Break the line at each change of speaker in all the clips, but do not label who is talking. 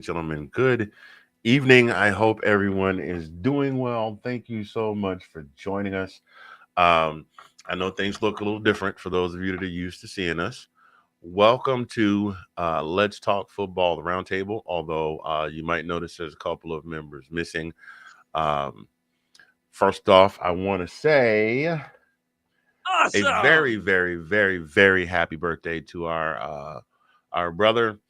gentlemen, good evening. I hope everyone is doing well. Thank you so much for joining us. Um, I know things look a little different for those of you that are used to seeing us. Welcome to Let's Talk Football, the Roundtable. Although you might notice there's a couple of members missing. Um, First off, I want to say a very,
Awesome.
very, very, very happy birthday to our brother,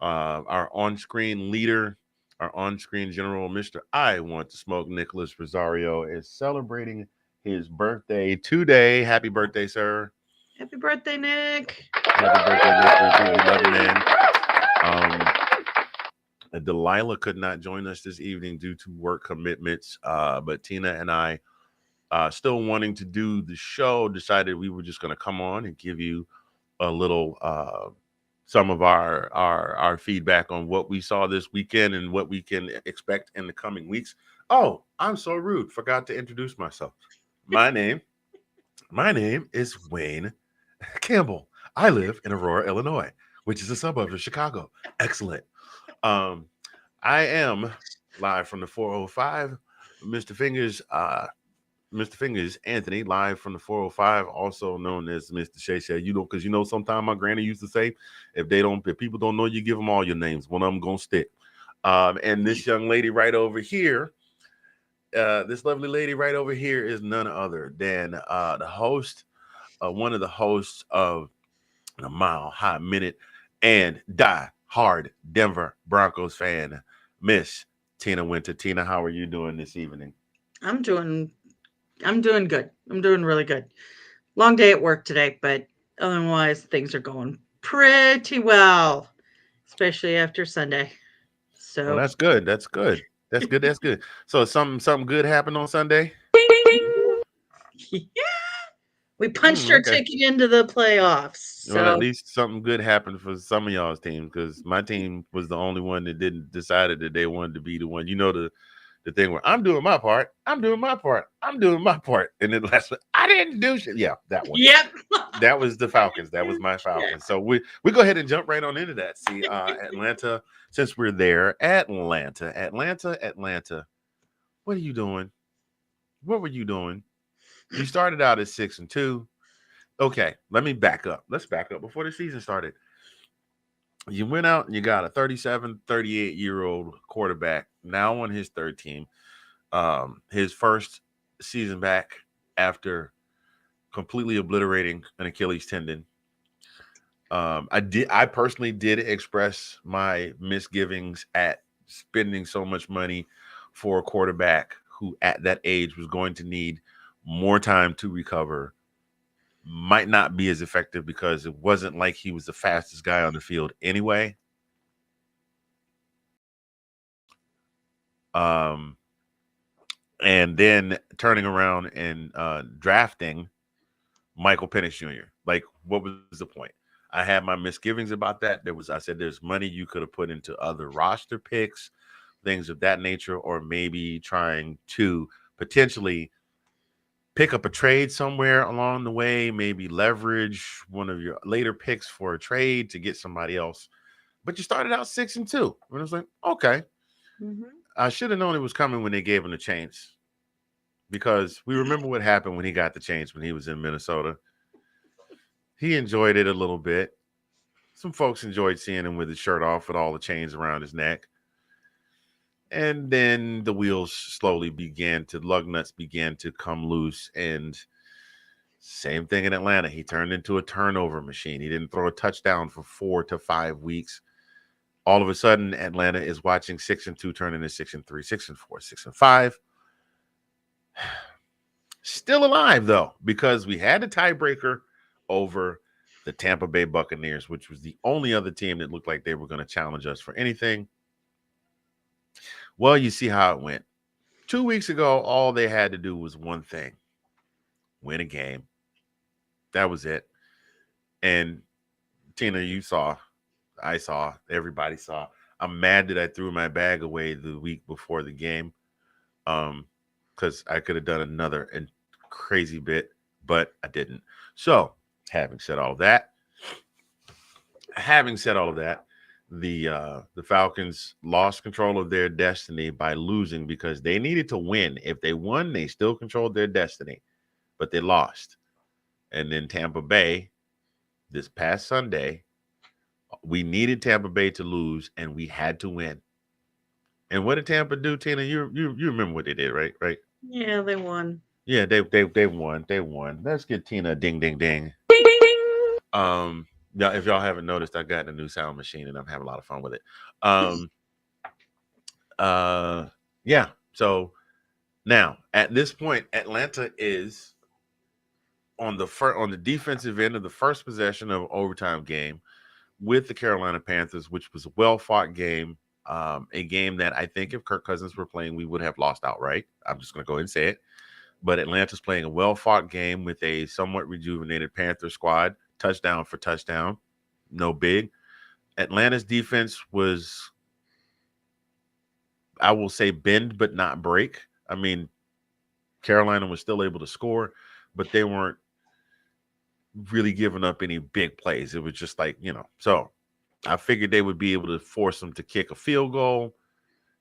our on-screen leader, our on-screen general, Mr. I Want to Smoke, Nicholas Rosario, is celebrating his birthday today. Happy birthday, sir.
Happy birthday, Nick.
Happy birthday, Nick. We love you, man. Um, Delilah could not join us this evening due to work commitments, but Tina and I, still wanting to do the show, decided we were just going to come on and give you a little some of our feedback on what we saw this weekend and what we can expect in the coming weeks. Oh, I'm so rude. Forgot to introduce myself. My name, my name is Wayne Campbell. I live in Aurora, Illinois, which is a suburb of Chicago. Excellent. Um, I am live from the 405. Mr. Fingers, Mr. Fingers Anthony, live from the 405, also known as Mr. Shay Shay. Because sometimes my granny used to say, if people don't know you, give them all your names. One of them gonna stick. And this young lady right over here, this lovely lady right over here is none other than the host, one of the hosts of the Mile High Minute and Die Hard Denver Broncos fan, Miss Tina Winter. Tina, how are you doing this evening?
I'm doing I'm doing good. I'm doing really good. Long day at work today, but otherwise things are going pretty well, especially after Sunday.
Well,
So
that's good. That's good. That's good. That's good. So something good happened on Sunday.
yeah, we punched our
Okay.
ticket into the playoffs.
Well, at
So
least something good happened for some of y'all's team because my team was the only one that didn't decided that they wanted to be the one. The thing where I'm doing my part, I'm doing my part, I'm doing my part, and then last one, I didn't do shit. Yeah, that one.
yep.
That was the Falcons. That was my
Yeah.
Falcons. So we go ahead and jump right on into that. See, Atlanta. Since we're there, Atlanta. What are you doing? What were you doing? You started out at 6-2. Okay, let me back up. Let's back up before the season started. You went out and you got a 37, 38-year-old quarterback now on his third team. His first season back after completely obliterating an Achilles tendon. I personally did express my misgivings at spending so much money for a quarterback who at that age was going to need more time to recover, might not be as effective because it wasn't like he was the fastest guy on the field anyway. Um, and then turning around and drafting Michael Penix Jr. Like, what was the point? I had my misgivings about that. I said, there's money you could have put into other roster picks, things of that nature, or maybe trying to potentially pick up a trade somewhere along the way, maybe leverage one of your later picks for a trade to get somebody else. But you started out 6-2. And I was like, okay,
Mhm.
I should have known it was coming when they gave him the chance because we remember what happened when he got the chance when he was in Minnesota. He enjoyed it a little bit. Some folks enjoyed seeing him with his shirt off with all the chains around his neck. And then the wheels slowly lug nuts began to come loose. And same thing in Atlanta. He turned into a turnover machine. He didn't throw a touchdown for 4 to 5 weeks. All of a sudden, Atlanta is watching 6-2 turn into 6-3, 6-4, 6-5. Still alive, though, because we had a tiebreaker over the Tampa Bay Buccaneers, which was the only other team that looked like they were going to challenge us for anything. Well, you see how it went. 2 weeks ago, all they had to do was one thing: win a game. That was it. And Tina, you saw, I saw, everybody saw. I'm mad that I threw my bag away the week before the game, because I could have done another and crazy bit, but I didn't. So, having said all of that, having said all of that, the Falcons lost control of their destiny by losing because they needed to win. If they won, they still controlled their destiny, but they lost. And then Tampa Bay this past Sunday, we needed Tampa Bay to lose, and we had to win. And what did Tampa do, Tina? You remember what they did, right? Right?
Yeah, they won.
Yeah, they won. They won. Let's get Tina a ding ding ding.
Ding, ding, ding.
Um, yeah, if y'all haven't noticed, I got a new sound machine and I'm having a lot of fun with it. Um, uh, yeah. So now at this point, Atlanta is on the defensive end of the first possession of an overtime game with the Carolina Panthers, which was a well fought game. A game that I think if Kirk Cousins were playing, we would have lost outright. I'm just going to go ahead and say it. But Atlanta's playing a well fought game with a somewhat rejuvenated Panther squad, touchdown for touchdown. No big. Atlanta's defense was, I will say, bend but not break. I mean, Carolina was still able to score, but they weren't really giving up any big plays. It was just like, so I figured they would be able to force them to kick a field goal,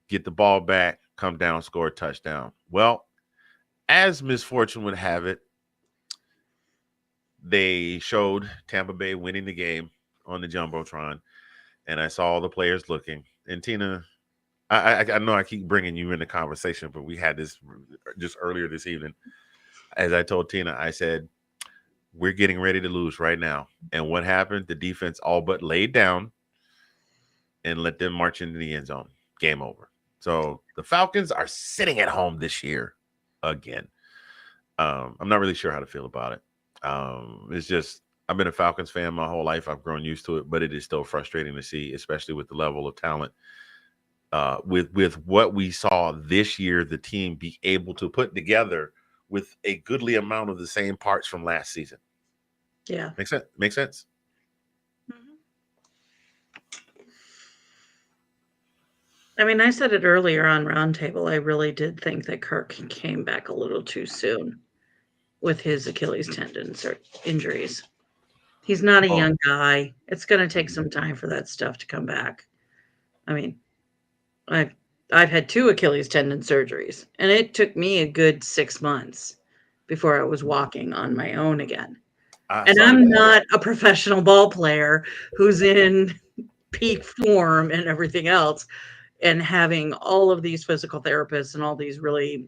get the ball back, come down, score a touchdown. Well, as misfortune would have it, they showed Tampa Bay winning the game on the Jumbotron, and I saw all the players looking. And Tina, I know I keep bringing you in the conversation, but we had this just earlier this evening. As I told Tina, I said, we're getting ready to lose right now. And what happened? The defense all but laid down and let them march into the end zone. Game over. So the Falcons are sitting at home this year again. I'm not really sure how to feel about it. It's just I've been a Falcons fan my whole life. I've grown used to it, but it is still frustrating to see, especially with the level of talent. With what we saw this year, the team be able to put together with a goodly amount of the same parts from last season.
Yeah.
Makes sense? Makes sense?
Mhm. I mean, I said it earlier on Roundtable. I really did think that Kirk came back a little too soon with his Achilles tendons or injuries. He's not a
Oh,
young guy. It's going to take some time for that stuff to come back. I mean, I've I've had 2 Achilles tendon surgeries, and it took me a good 6 months before I was walking on my own again. And
sorry to
I'm
hear that.
not a professional ball player who's in peak form and everything else, and having all of these physical therapists and all these really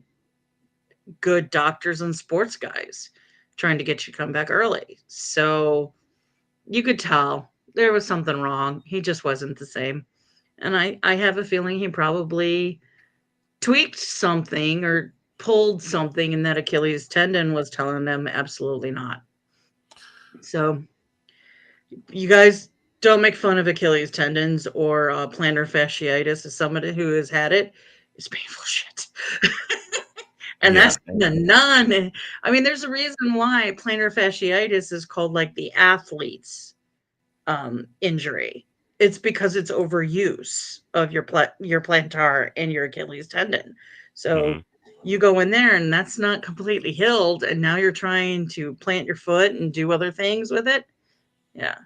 good doctors and sports guys trying to get you to come back early. So, you could tell there was something wrong. He just wasn't the same. And I have a feeling he probably tweaked something or pulled something, and that Achilles tendon was telling them absolutely not. So, you guys don't make fun of Achilles tendons or plantar fasciitis as somebody who has had it. It's painful shit. And
Yeah.
that's the non. I mean, there's a reason why plantar fasciitis is called like the athlete's injury. It's because it's overuse of your plantar and your Achilles tendon. So
Hmm.
you go in there and that's not completely healed, and now you're trying to plant your foot and do other things with it. Yeah.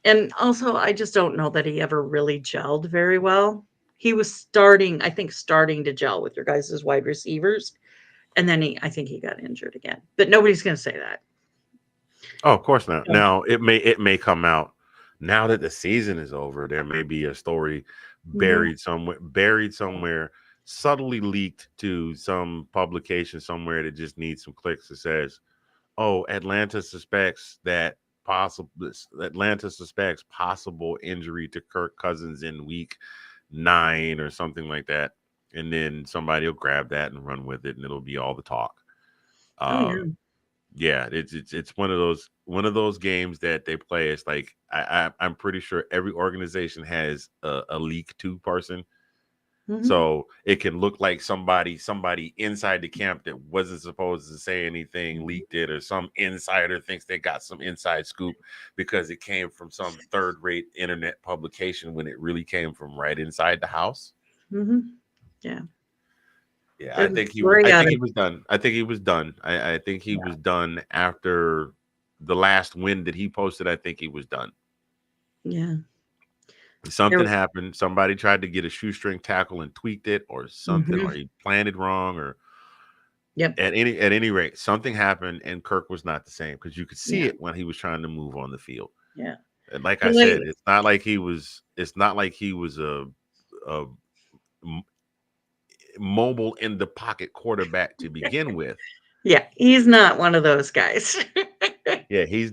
And also, I just don't know that he ever really gelled very well. He was starting, I think, starting to gel with your guys' wide receivers, and then I think he got injured again. But nobody's going to say that.
Oh, of course not.
So,
Now it may come out now that the season is over. There may be a story
mhm,
buried somewhere, subtly leaked to some publication somewhere that just needs some clicks. That says, "Oh, Atlanta suspects possible injury to Kirk Cousins in week 9 or something like that," and then somebody will grab that and run with it, and it'll be all the talk.
oh yeah,
Um, yeah, it's one of those games that they play. It's like I'm pretty sure every organization has a leak two person,
hmm
so it can look like somebody inside the camp that wasn't supposed to say anything leaked it, or some insider thinks they got some inside scoop because it came from some third rate internet publication when it really came from right inside the house.
hmm yeah.
Yeah, I
There's a
think he was.
story
I
out
think
of
he was done. I think he was done. I think he was done after the last win that he posted. I think he was done.
yeah.
Something
There
happened. Somebody tried to get a shoestring tackle and tweaked it, or something, or
Mhm.
he planted wrong, or
Yep.
at any rate, something happened, and Kirk was not the same because you could see
Yeah.
it when he was trying to move on the field.
Yeah.
And like
But,
I
like
said, it's not like he was. It's not like he was a m- mobile in the pocket quarterback to begin with.
yeah, he's not one of those guys.
Yeah, he's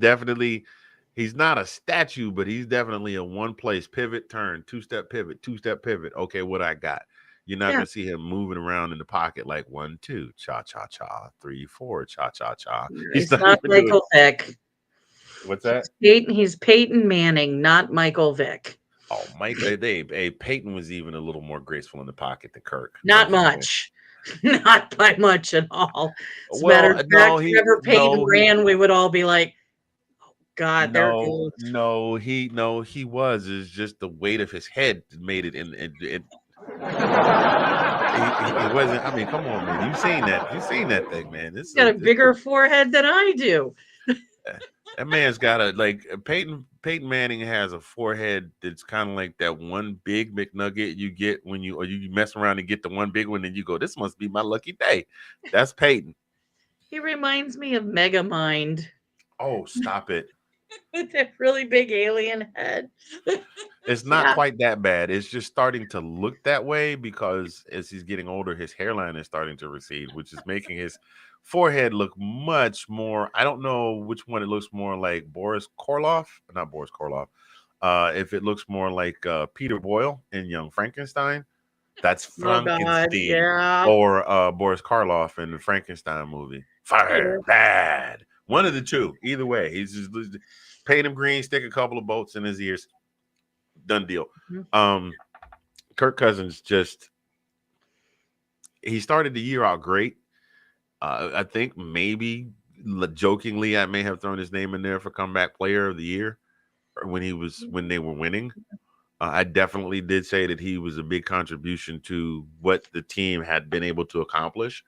not a statue, but he's definitely a one place pivot, turn, two-step pivot, two-step pivot. Okay, what I got. You're not
Yeah.
gonna see him moving around in the pocket like 1, 2, cha cha cha, 3, 4, cha cha cha. He's
He's
not
not
even doing.
Michael Vick.
What's that?
He's Peyton Manning, not Michael Vick.
Oh, Mike, Peyton was even a little more graceful in the pocket than Kirk. I'm
Not
just saying.
much. Not by much at all. As a matter
Well,
of
no,
fact, whenever Peyton
no,
ran, we would all be like, God, there
no,
goes.
no, he was. It's just the weight of his head that made it. And he wasn't. I mean, come on, man. You've seen that. You've seen that thing, man.
He's got a bigger forehead than I do.
Uh, that man's got a Peyton Manning has a forehead that's kind of like that one big McNugget you get when you mess around and get the one big one and you go, this must be my lucky day. That's Peyton.
He reminds me of Megamind
Oh, stop it.
with that really big alien head.
It's not
Yeah.
quite that bad. It's just starting to look that way because as he's getting older, his hairline is starting to recede, which is making his forehead look much more. I don't know which one it looks more like Boris Karloff, not Boris Karloff. If it looks more like Peter Boyle in Young Frankenstein, that's
Oh God.
Frankenstein,
Yeah.
or Boris Karloff in the Frankenstein movie. Fire,
Yeah.
bad. One of the two. Either way, he's just paint him green, stick a couple of bolts in his ears. Done deal.
Mhm.
Um, Kirk Cousins just he started the year out great. I think maybe jokingly I may have thrown his name in there for comeback player of the year when they were winning. I definitely did say that he was a big contribution to what the team had been able to accomplish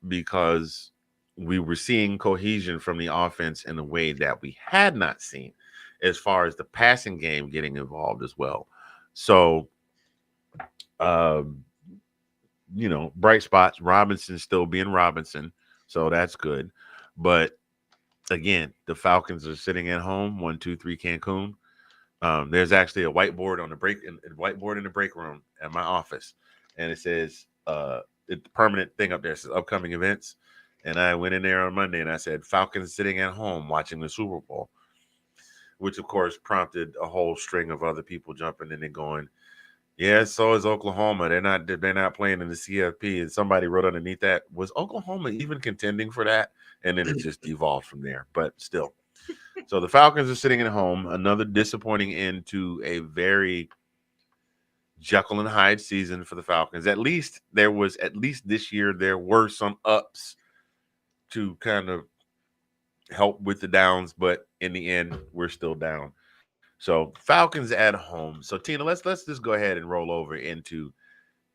because we were seeing cohesion from the offense in a way that we had not seen as far as the passing game getting involved as well. So, um, bright spots. Robinson still being Robinson, so that's good. But again, the Falcons are sitting at home, 1-2-3 Cancun. There's actually a whiteboard on the whiteboard in the break room at my office, and it says the permanent thing up there says upcoming events. And I went in there on Monday and I said Falcons sitting at home watching the Super Bowl, which of course prompted a whole string of other people jumping in and going, yeah, so is Oklahoma. They're not playing in the CFP. And somebody wrote underneath that, was Oklahoma even contending for that? And then it just devolved from there. But still. So the Falcons are sitting at home. Another disappointing end to a very Jekyll and Hyde season for the Falcons. At least this year, there were some ups to kind of help with the downs, but in the end, we're still down. So Falcons at home. So Tina, let's just go ahead and roll over into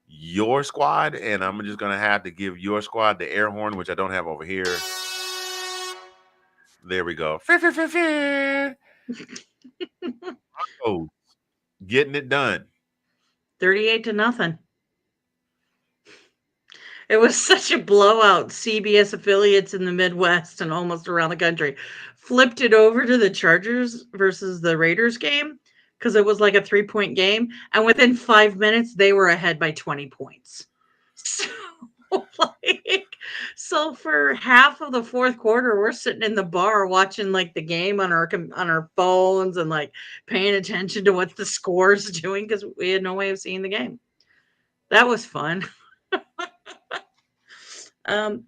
your squad, and I'm just gonna have to give your squad the air horn, which I don't have over here. There we go. Oh, getting it done.
38 to nothing. It was such a blowout. CBS affiliates in the Midwest and almost around the country flipped it over to the Chargers versus the Raiders game because it was like a 3-point game. And within 5 minutes, they were ahead by 20 points. So, like, so for half of the fourth quarter, we're sitting in the bar watching like the game on our phones and like paying attention to what the score's doing because we had no way of seeing the game. That was fun.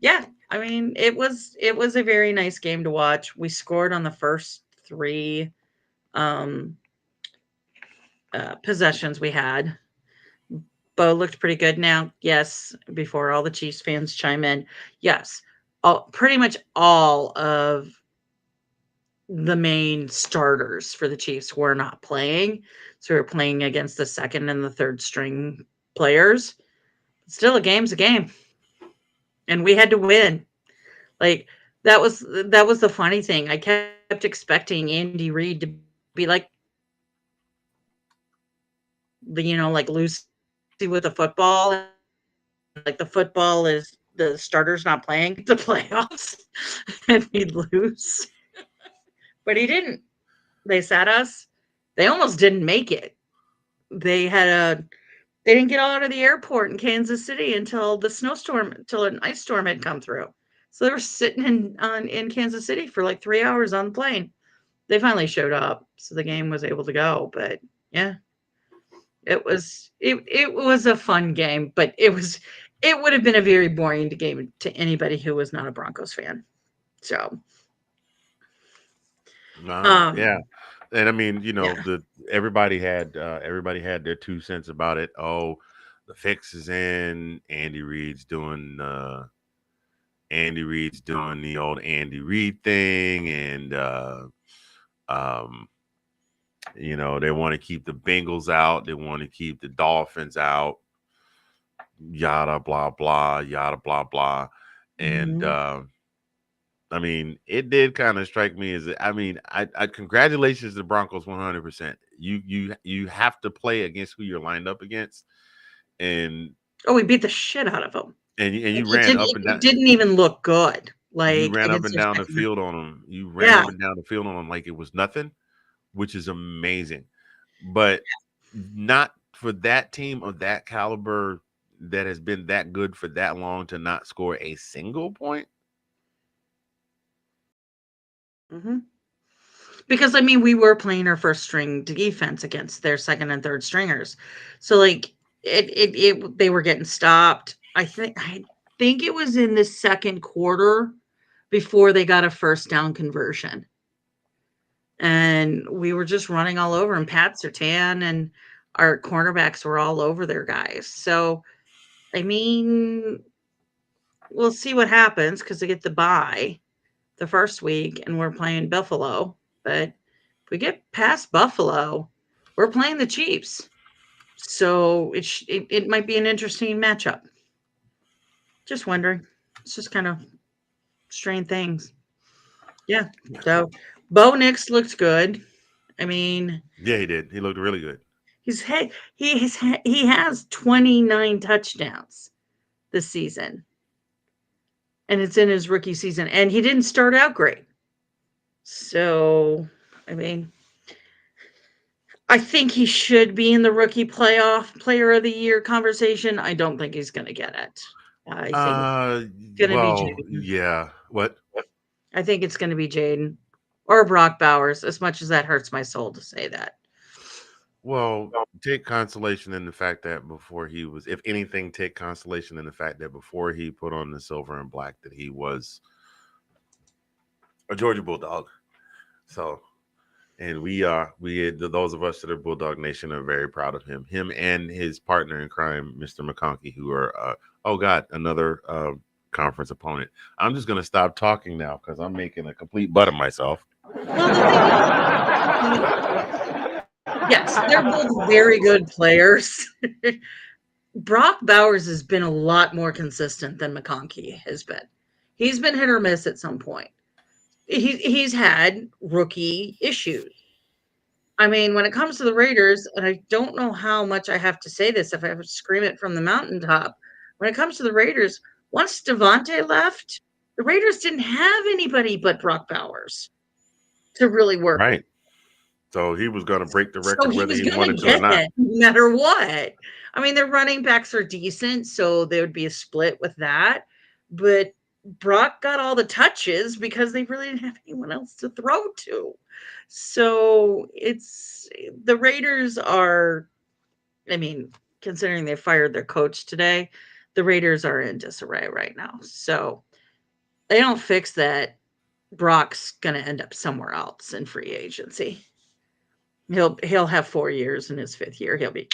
Yeah, I mean, it was a very nice game to watch. We scored on the first three um, possessions we had. Bo looked pretty good. Now, yes, before all the Chiefs fans chime in, yes, pretty much all of the main starters for the Chiefs were not playing, so we were playing against the second and the third string players. Still, a game's a game, and we had to win. Like that was the funny thing. I kept expecting Andy Reid to be like, like Lucy with the football, and like the football is the starter's not playing the playoffs, and he'd lose, but he didn't. They sat us. They almost didn't make it. They had a they didn't get out of the airport in Kansas City until until an ice storm had come through. So they were sitting in Kansas City for like 3 hours on the plane. They finally showed up, so the game was able to go. But yeah, it was a fun game, but it would have been a very boring game to anybody who was not a Broncos fan. So
Yeah,
um
and I mean,
yeah.
everybody had their 2 cents about it. Oh, the fix is in. Andy Reid's doing the old Andy Reid thing, and um, they want to keep the Bengals out. They want to keep the Dolphins out. Yada blah blah, yada blah blah, and
Mhm.
I mean, it did kind of strike me as I mean, I congratulations to the Broncos 100%. You have to play against who you're lined up against, and
Oh, we beat the shit out of them.
you
It
ran
didn't
up and
it
down.
didn't even look good,
You
like,
ran up
against
and
their
down the
second.
field on them. You ran
Yeah.
up and down the field on them like it was nothing, which is amazing. But not for that team of that caliber that has been that good for that long to not score a single point.
Mhm. Because, I mean, we were playing our first string defense against their second and third stringers. So, like, they were getting stopped. I think it was in the second quarter before they got a first down conversion. And we were just running all over, and Pat Surtain and our cornerbacks were all over their guys. So, I mean, we'll see what happens because they get the bye the first week, and we're playing Buffalo. But if we get past Buffalo, we're playing the Chiefs. So it might be an interesting matchup. Just wondering. It's just kind of strange things. Yeah. So Bo Nix looks good. I mean,
Yeah, he did. He looked really good.
he has 29 touchdowns this season, and it's in his rookie season, and he didn't start out great. So, I mean, I think he should be in the rookie playoff player of the year conversation. I don't think he's going to get it. I think it's
Uh,
going to be
well,
Jaden.
yeah. What?
I think it's going to be Jaden or Brock Bowers, as much as that hurts my soul to say that.
Well, take consolation in the fact that before he was, if anything, take consolation in the fact that before he put on the silver and black, that he was a Georgia Bulldog. So, and those of us that are Bulldog Nation are very proud of him. Him and his partner in crime, Mr. McConkey, who are, oh God, another conference opponent. I'm just gonna stop talking now because I'm making a complete butt of myself.
Well, the thing is, yes, they're both very good players. Brock Bowers has been a lot more consistent than McConkey has been. He's been hit or miss at some point. He's had rookie issues. I mean, when it comes to the Raiders, and I don't know how much I have to say this if I have to scream it from the mountaintop. When it comes to the Raiders, once Devontae left, the Raiders didn't have anybody but Brock Bowers to really work with.
Right. So he was gonna break the
So
record
he
whether
was
he
going to
wanted to or
get
not.
it no matter what. I mean, their running backs are decent, so there would be a split with that. But Brock got all the touches because they really didn't have anyone else to throw to. So it's the Raiders are, I mean, considering they fired their coach today, the Raiders are in disarray right now. So they don't fix that. Brock's going to end up somewhere else in free agency. He'll have 4 years. In his 5th year, he'll be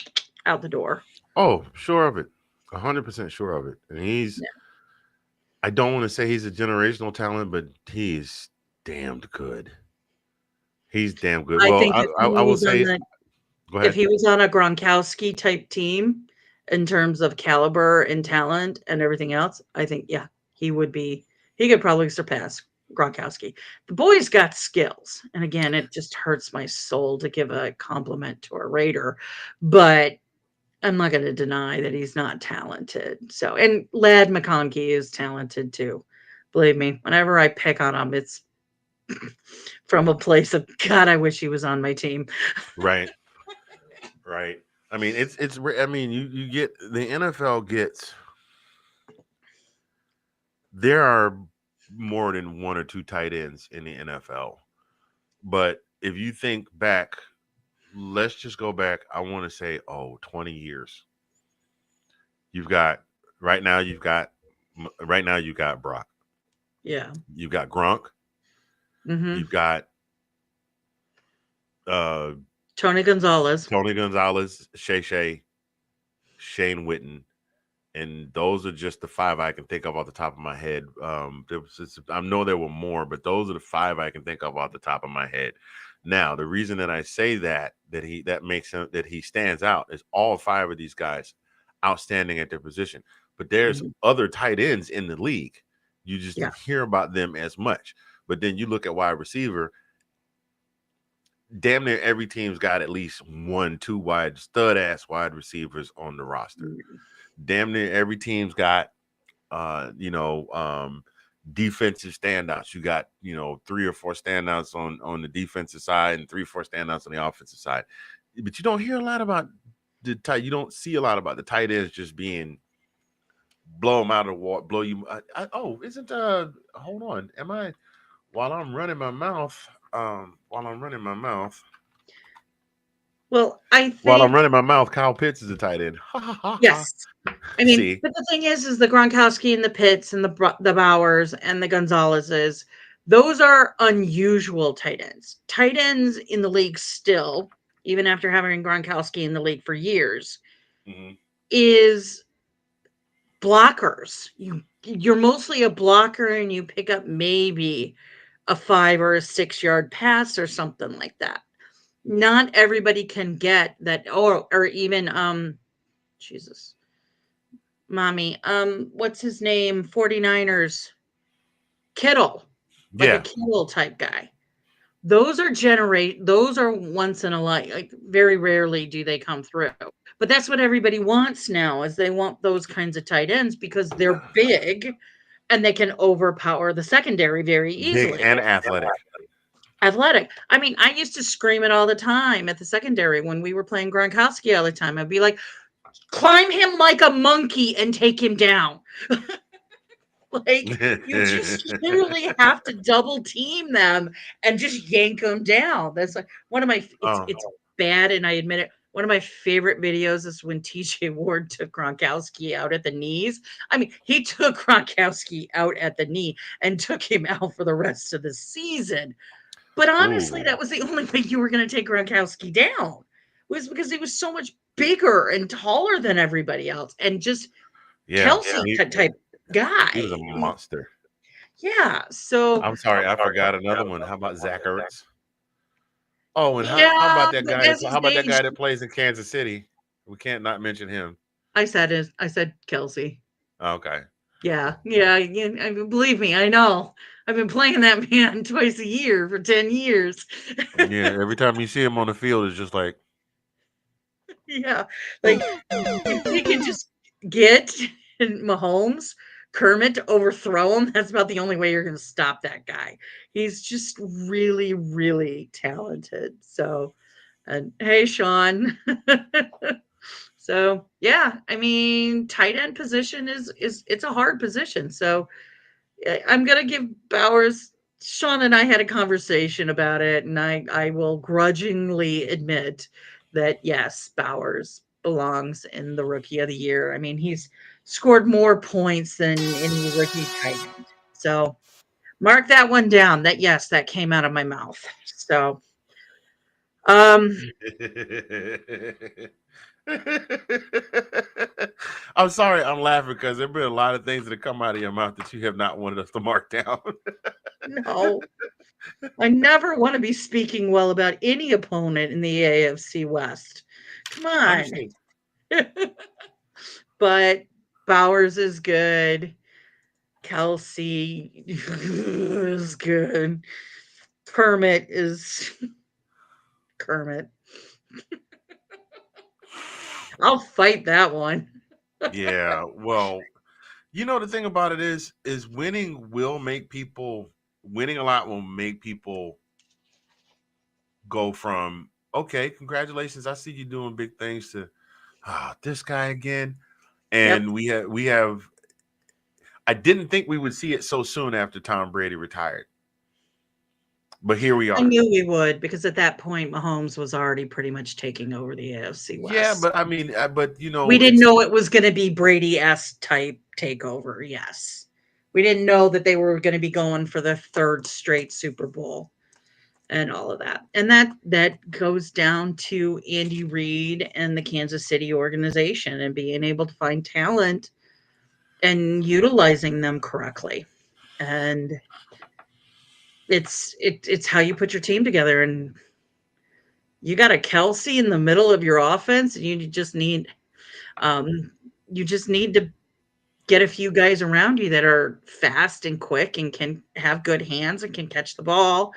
out the door.
Oh, sure of it. 100% sure of it. And he's,
Yeah.
I don't want to say he's a generational talent, but he's damned good. He's damn good.
I
Well,
think
I will say, go
if
ahead.
he was on a Gronkowski type team in terms of caliber and talent and everything else, I think, yeah, he would be he could probably surpass Gronkowski. The boy's got skills. And again, it just hurts my soul to give a compliment to a Raider, but I'm not going to deny that he's not talented. So, and Lad McConkey is talented too. Believe me, whenever I pick on him, it's from a place of God, I wish he was on my team.
Right. Right. I mean, I mean, you get the NFL gets there are more than one or two tight ends in the NFL. But if you think back, let's just go back, I want to say, 20 years. You've got right now you've got Brock.
Yeah.
You've got Gronk.
Hmm.
You've got uh
Tony Gonzalez.
Tony Gonzalez, Shane Witten, and those are just the five I can think of off the top of my head. I know there were more, but those are the five I can think of off the top of my head. Now, the reason that I say that makes him that he stands out is all five of these guys outstanding at their position. But there's
Mhm.
other tight ends in the league. You just
Yeah.
don't hear about them as much. But then you look at wide receiver, damn near every team's got at least one, two stud ass wide receivers on the roster.
Mhm.
Damn near every team's got uh, you know, um, defensive standouts. You got, three or four standouts on the defensive side and three or four standouts on the offensive side. But you don't hear a lot about you don't see a lot about the tight ends just being blow them out of the water, blow you. Isn't hold on. Am I while I'm running my mouth? While I'm running my mouth,
Well, I
while I'm
think
running my mouth, Kyle Pitts is a tight end. Ha ha ha ha.
yes. I mean,
See,
but the thing is the Gronkowski and the Pitts and the Bowers and the Gonzaleses, those are unusual tight ends. Tight ends in the league still, even after having Gronkowski in the league for years,
mm-hmm.
is blockers. You're mostly a blocker and you pick up maybe a 5 or 6 yard pass or something like that. Not everybody can get that, or even Jesus, mommy, what's his name? 49ers Kittle, like a
Yeah,
Kittle type guy. Those are once in a like very rarely do they come through. But that's what everybody wants now is they want those kinds of tight ends because they're big and they can overpower the secondary very
big
easily.
and athletic.
Athletic. I mean, I used to scream it all the time at the secondary when we were playing Gronkowski all the time. I'd be like, climb him like a monkey and take him down. Like you just literally have to double team them and just yank them down. That's like one of my
Oh,
it's bad and I admit it. One of my favorite videos is when TJ Ward took Gronkowski out at the knees. I mean, he took Gronkowski out at the knee and took him out for the rest of the season. But honestly,
ooh,
that was the only way you were going to take Gronkowski down was because he was so much bigger and taller than everybody else and just
yeah.
Kelsey
He
type
he was a
guy.
monster.
Yeah. So
I'm sorry, I forgot another one. How about Zach Ertz? Oh, and how
yeah,
about that
but
guy
as
how
he's
about that guy
aged,
that plays in Kansas City? We can't not mention him.
I said Kelsey.
Okay.
Yeah, yeah. I mean, believe me, I know. I've been playing that man twice a year for 10 years.
Yeah, every time you see him on the field, it's just like,
Yeah, like if he can just get Mahomes, Kermit to overthrow him, that's about the only way you're going to stop that guy. He's just really, really talented. So, and hey, Sean. So yeah, I mean, tight end position is it's a hard position. So I'm gonna give Bowers. Sean and I had a conversation about it, and I will grudgingly admit that yes, Bowers belongs in the Rookie of the Year. I mean, he's scored more points than any rookie tight end. So mark that one down. That yes, that came out of my mouth. So um
I'm sorry, I'm laughing because there have been a lot of things that have come out of your mouth that you have not wanted us to mark down.
no, I never want to be speaking well about any opponent in the AFC West. Come on.
Understood.
But Bowers is good. Kelsey is good. Kermit is Kermit. I'll fight that one.
Yeah. Well, the thing about it is winning a lot will make people go from, okay, congratulations, I see you doing big things, to this guy again.
Yep.
And we have I didn't think we would see it so soon after Tom Brady retired. But here we
I
are.
knew we would because at that point Mahomes was already pretty much taking over the AFC
Yeah,
West.
but I mean,
We didn't
it's
know it was going to be Brady-esque type takeover. Yes. We didn't know that they were going to be going for the third straight Super Bowl and all of that. And that goes down to Andy Reid and the Kansas City organization and being able to find talent and utilizing them correctly. And it's how you put your team together. And you got a Kelsey in the middle of your offense, and um, you just need to get a few guys around you that are fast and quick and can have good hands and can catch the ball.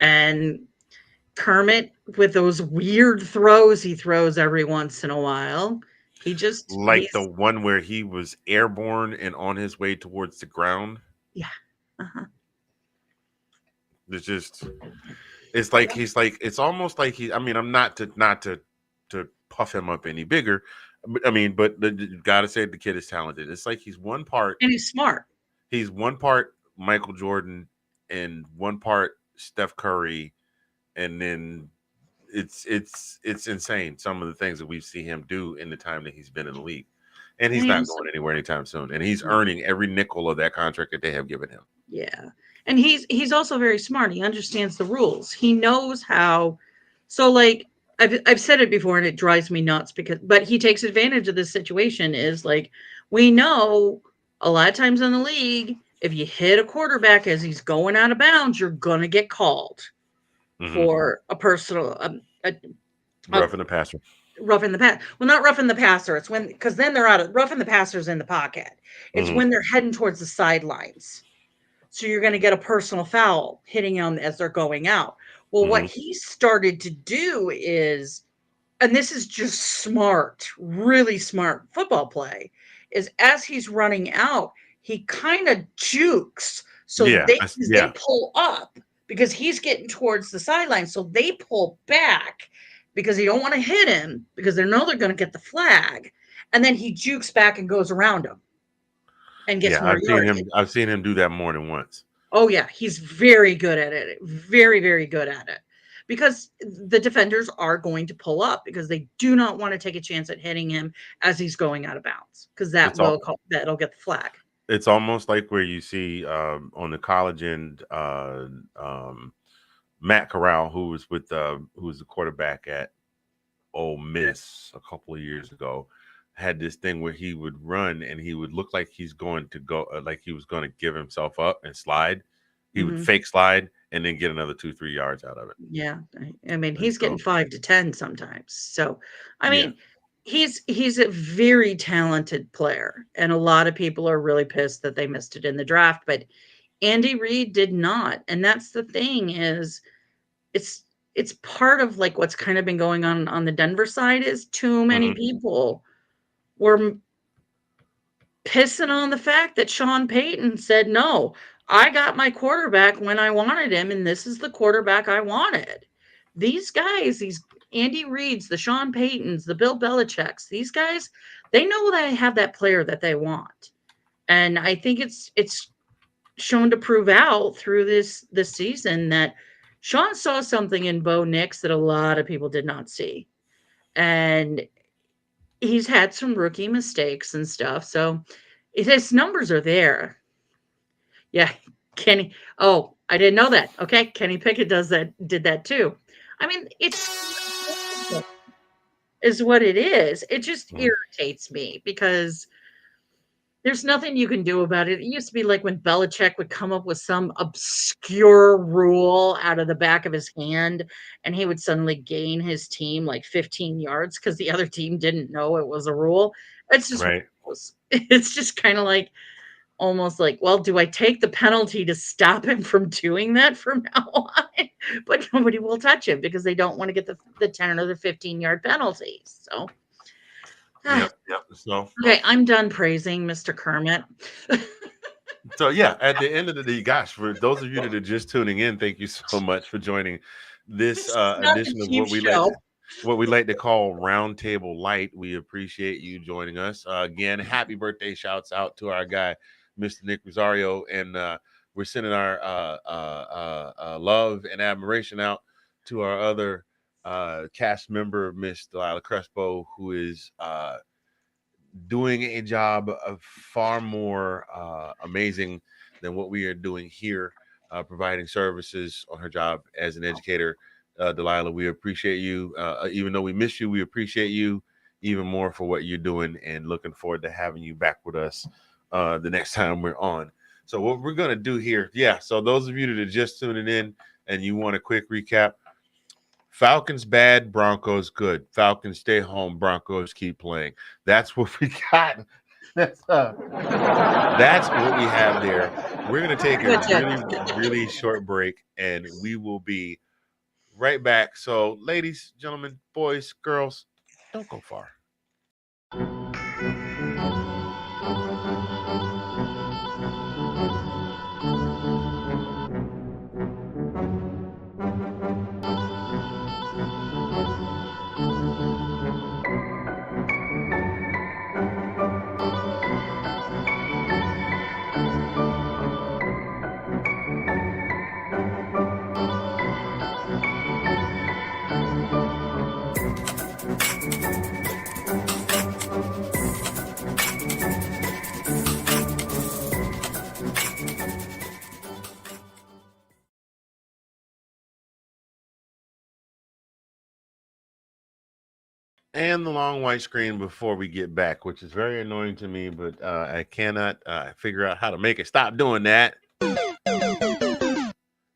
And Kermit, with those weird throws he throws every once in a while,
like the
he's
one where he was airborne and on his way towards the ground.
yeah. Uh-huh.
It's just it's like
Yep.
he's like it's almost like he I mean, I'm not to puff him up any bigger. But I mean, but you gotta say the kid is talented. It's like
And he's smart.
he's one part Michael Jordan and one part Steph Curry, and then it's insane some of the things that we see him do in the time that he's been in the league. And
And
he's
he
not
also
going anywhere anytime soon. And he's
no.
earning every nickel of that contract that they have given him.
Yeah. And he's also very smart. He understands the rules. He knows how so like I've said it before and it drives me nuts because but he takes advantage of this situation is like we know a lot of times in the league if you hit a quarterback as he's going out of bounds you're going to get called
Hmm.
for a personal a
Rough in the passer.
rough in the pass. Well, not rough in the passer. It's when because then they're out of rough in the passer's in the pocket. It's
Hmm.
when they're heading towards the sidelines. So you're going to get a personal foul hitting them as they're going out. Well, what
Hmm.
he started to do is, and this is just smart, really smart football play, is as he's running out, he kind of jukes so
Yeah.
they
Yeah.
pull up because he's getting towards the sideline. So they pull back because they don't want to hit him because they know they're going to get the flag. And then he jukes back and goes around him and gets
Yeah.
more yardage.
I've seen him do that more than once.
Oh yeah, he's very good at it. Very, very good at it. Because the defenders are going to pull up because they do not want to take a chance at hitting him as he's going out of bounds because
It's all
that'll get the flag.
it's almost like where you see on the college end Matt Corral, who was the quarterback at Ole Miss a couple of years ago, had this thing where he would run and he would look like he's going to go, like he was going to give himself up and slide. He would
Mhm.
fake slide and then get another 2-3 yards out of it.
Yeah, I mean,
And
he's getting
so,
5 to 10 sometimes. So, I
yeah,
mean, he's a very talented player, and a lot of people are really pissed that they missed it in the draft, but Andy Reid did not, and that's the thing is it's it's part of, like, what's kinda been going on the Denver side is too many
hmm,
people were pissing on the fact that Sean Payton said, "No, I got my quarterback when I wanted him, and this is the quarterback I wanted." These guys, these Andy Reids, the Sean Paytons, the Bill Belichicks, these guys, they know they have that player that they want. And I think it's shown to prove out through this season that Sean saw something in Bo Nix that a lot of people did not see. And he's had some rookie mistakes and stuff. So his numbers are there. Yeah, Kenny. Oh, I didn't know that. Okay, Kenny Pickett did that too. I mean, it's is what it is. It just
hmm,
irritates me because there's nothing you can do about it. It used to be like when Belichick would come up with some obscure rule out of the back of his hand, and he would suddenly gain his team like 15 yards because the other team didn't know it was a rule. It's just
right.
it's just kind of like almost like, well, do I take the penalty to stop him from doing that from now on? But nobody will touch him because they don't want to get the 10 or the 15-yard penalty. So, ah,
Yep. So
okay, I'm done praising Mr. Kermit.
yeah, at the end of the day, gosh, for those of you that are just tuning in, thank you so much for joining this
This is not the
edition of
cheap show.
what we like to call Roundtable Lite. We appreciate you joining us. Again, happy birthday shouts out to our guy, Mr. Nick Rosario. And we're sending our love and admiration out to our other cast member, Miss Delilah Crespo, who is doing a job of far more amazing than what we are doing here, providing services on her job as an educator. Delilah, we appreciate you. Even though we miss you, we appreciate you even more for what you're doing and looking forward to having you back with us the next time we're on. So, what we're going to do here, so those of you that are just tuning in and you want a quick recap, Falcons bad, Broncos good. Falcons stay home, Broncos keep playing. That's what we got. That's what we have there. We're gonna take a really short break, and we will be right back. So, ladies, gentlemen, boys, girls, don't go far. And the long white screen before we get back, which is very annoying to me, but I cannot figure out how to make it stop doing that.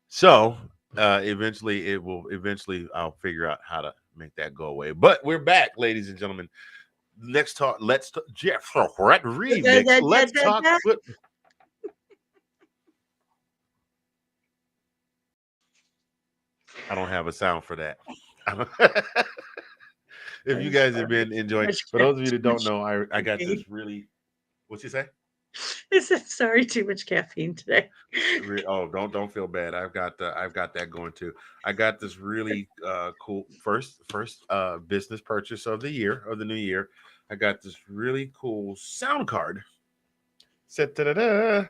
So eventually I'll figure out how to make that go away. But we're back, ladies and gentlemen. Let's talk Jeff Red remix. Let's talk foot. I don't have a sound for that. If you guys have been enjoying, for those of you that don't know, I got this really, what you say?
I said sorry, too much caffeine today.
Oh, don't feel bad. I've got that going too. I got this really cool first business purchase of the year, of the new year. I got this really cool sound card. Set and
Oh,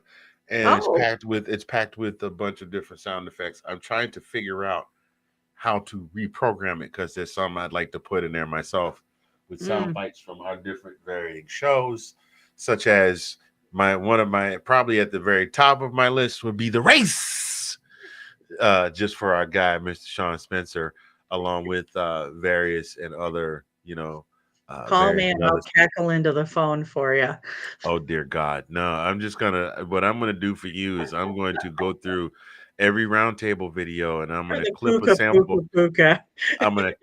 it's packed with a bunch of different sound effects. I'm trying to figure out how to reprogram it because there's some I'd like to put in there myself with sound bites from our different varying shows, such as one of my probably at the very top of my list would be the race, just for our guy Mr. Sean Spencer, along with various and other
call
various
me
and
and I'll
others.
cackle into the phone for you.
Oh dear God. No, what I'm gonna do for you is I'm going to go through every roundtable video and I'm
Or
gonna
the
clip a
puka, puka,
sample.
puka.
I'm gonna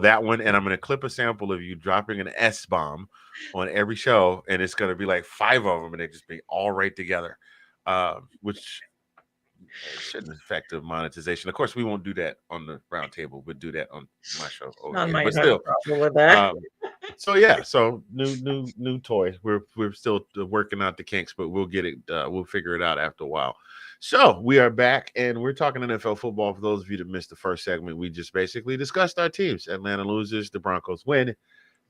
that one, and I'm gonna clip a sample of you dropping an S bomb on every show, and it's gonna be like 5 of them, and they just be all right together, which shouldn't affect the monetization. Of course, we won't do that on the roundtable. We'll do that on my show over
I
here, but
might have a
still,
problem with that.
um, so yeah, so new toy. We're still working out the kinks, but we'll get it. We'll figure it out after a while. So we are back, and we're talking NFL football. For those of you that missed the first segment, we just basically discussed our teams. Atlanta loses, the Broncos win.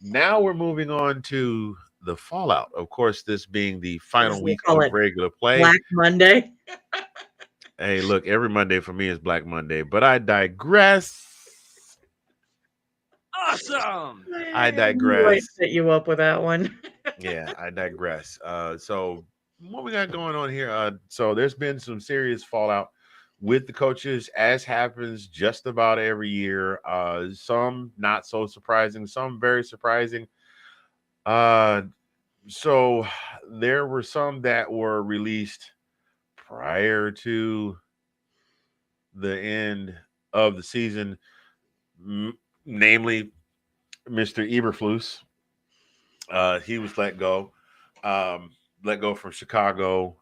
Now we're moving on to the fallout. Of course, this being the
As
final
they
week
call
of
it,
regular play.
Black Monday.
Hey, look, every Monday for me is Black Monday, but I digress.
Awesome.
I
I knew I'd
digress.
set you up with that one.
Yeah, I digress. So what we got going on here? So there's been some serious fallout with the coaches, as happens just about every year. Some not so surprising, some very surprising. Uh, so there were some that were released prior to the end of the season, namely Mr. Eberflus. He was let go. let go from Chicago,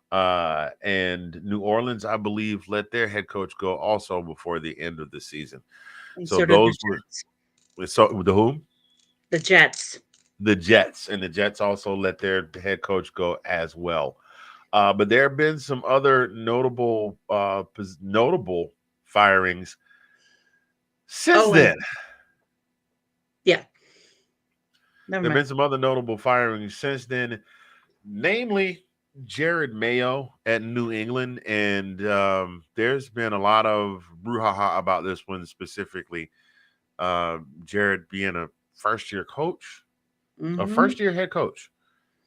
and New Orleans, I believe, let their head coach go also before the end of the season.
And
So
so did the
those were
Jets.
so the whom
The Jets.
the Jets, and the Jets also let their head coach go as well. But there have been some other notable firings since
Oh, and
then.
yeah, never
There have
mind.
been some other notable firings since then, namely Jared Mayo at New England. And there's been a lot of brouhaha about this one specifically. Jared being a first year coach, a
Hmm.
first year head coach.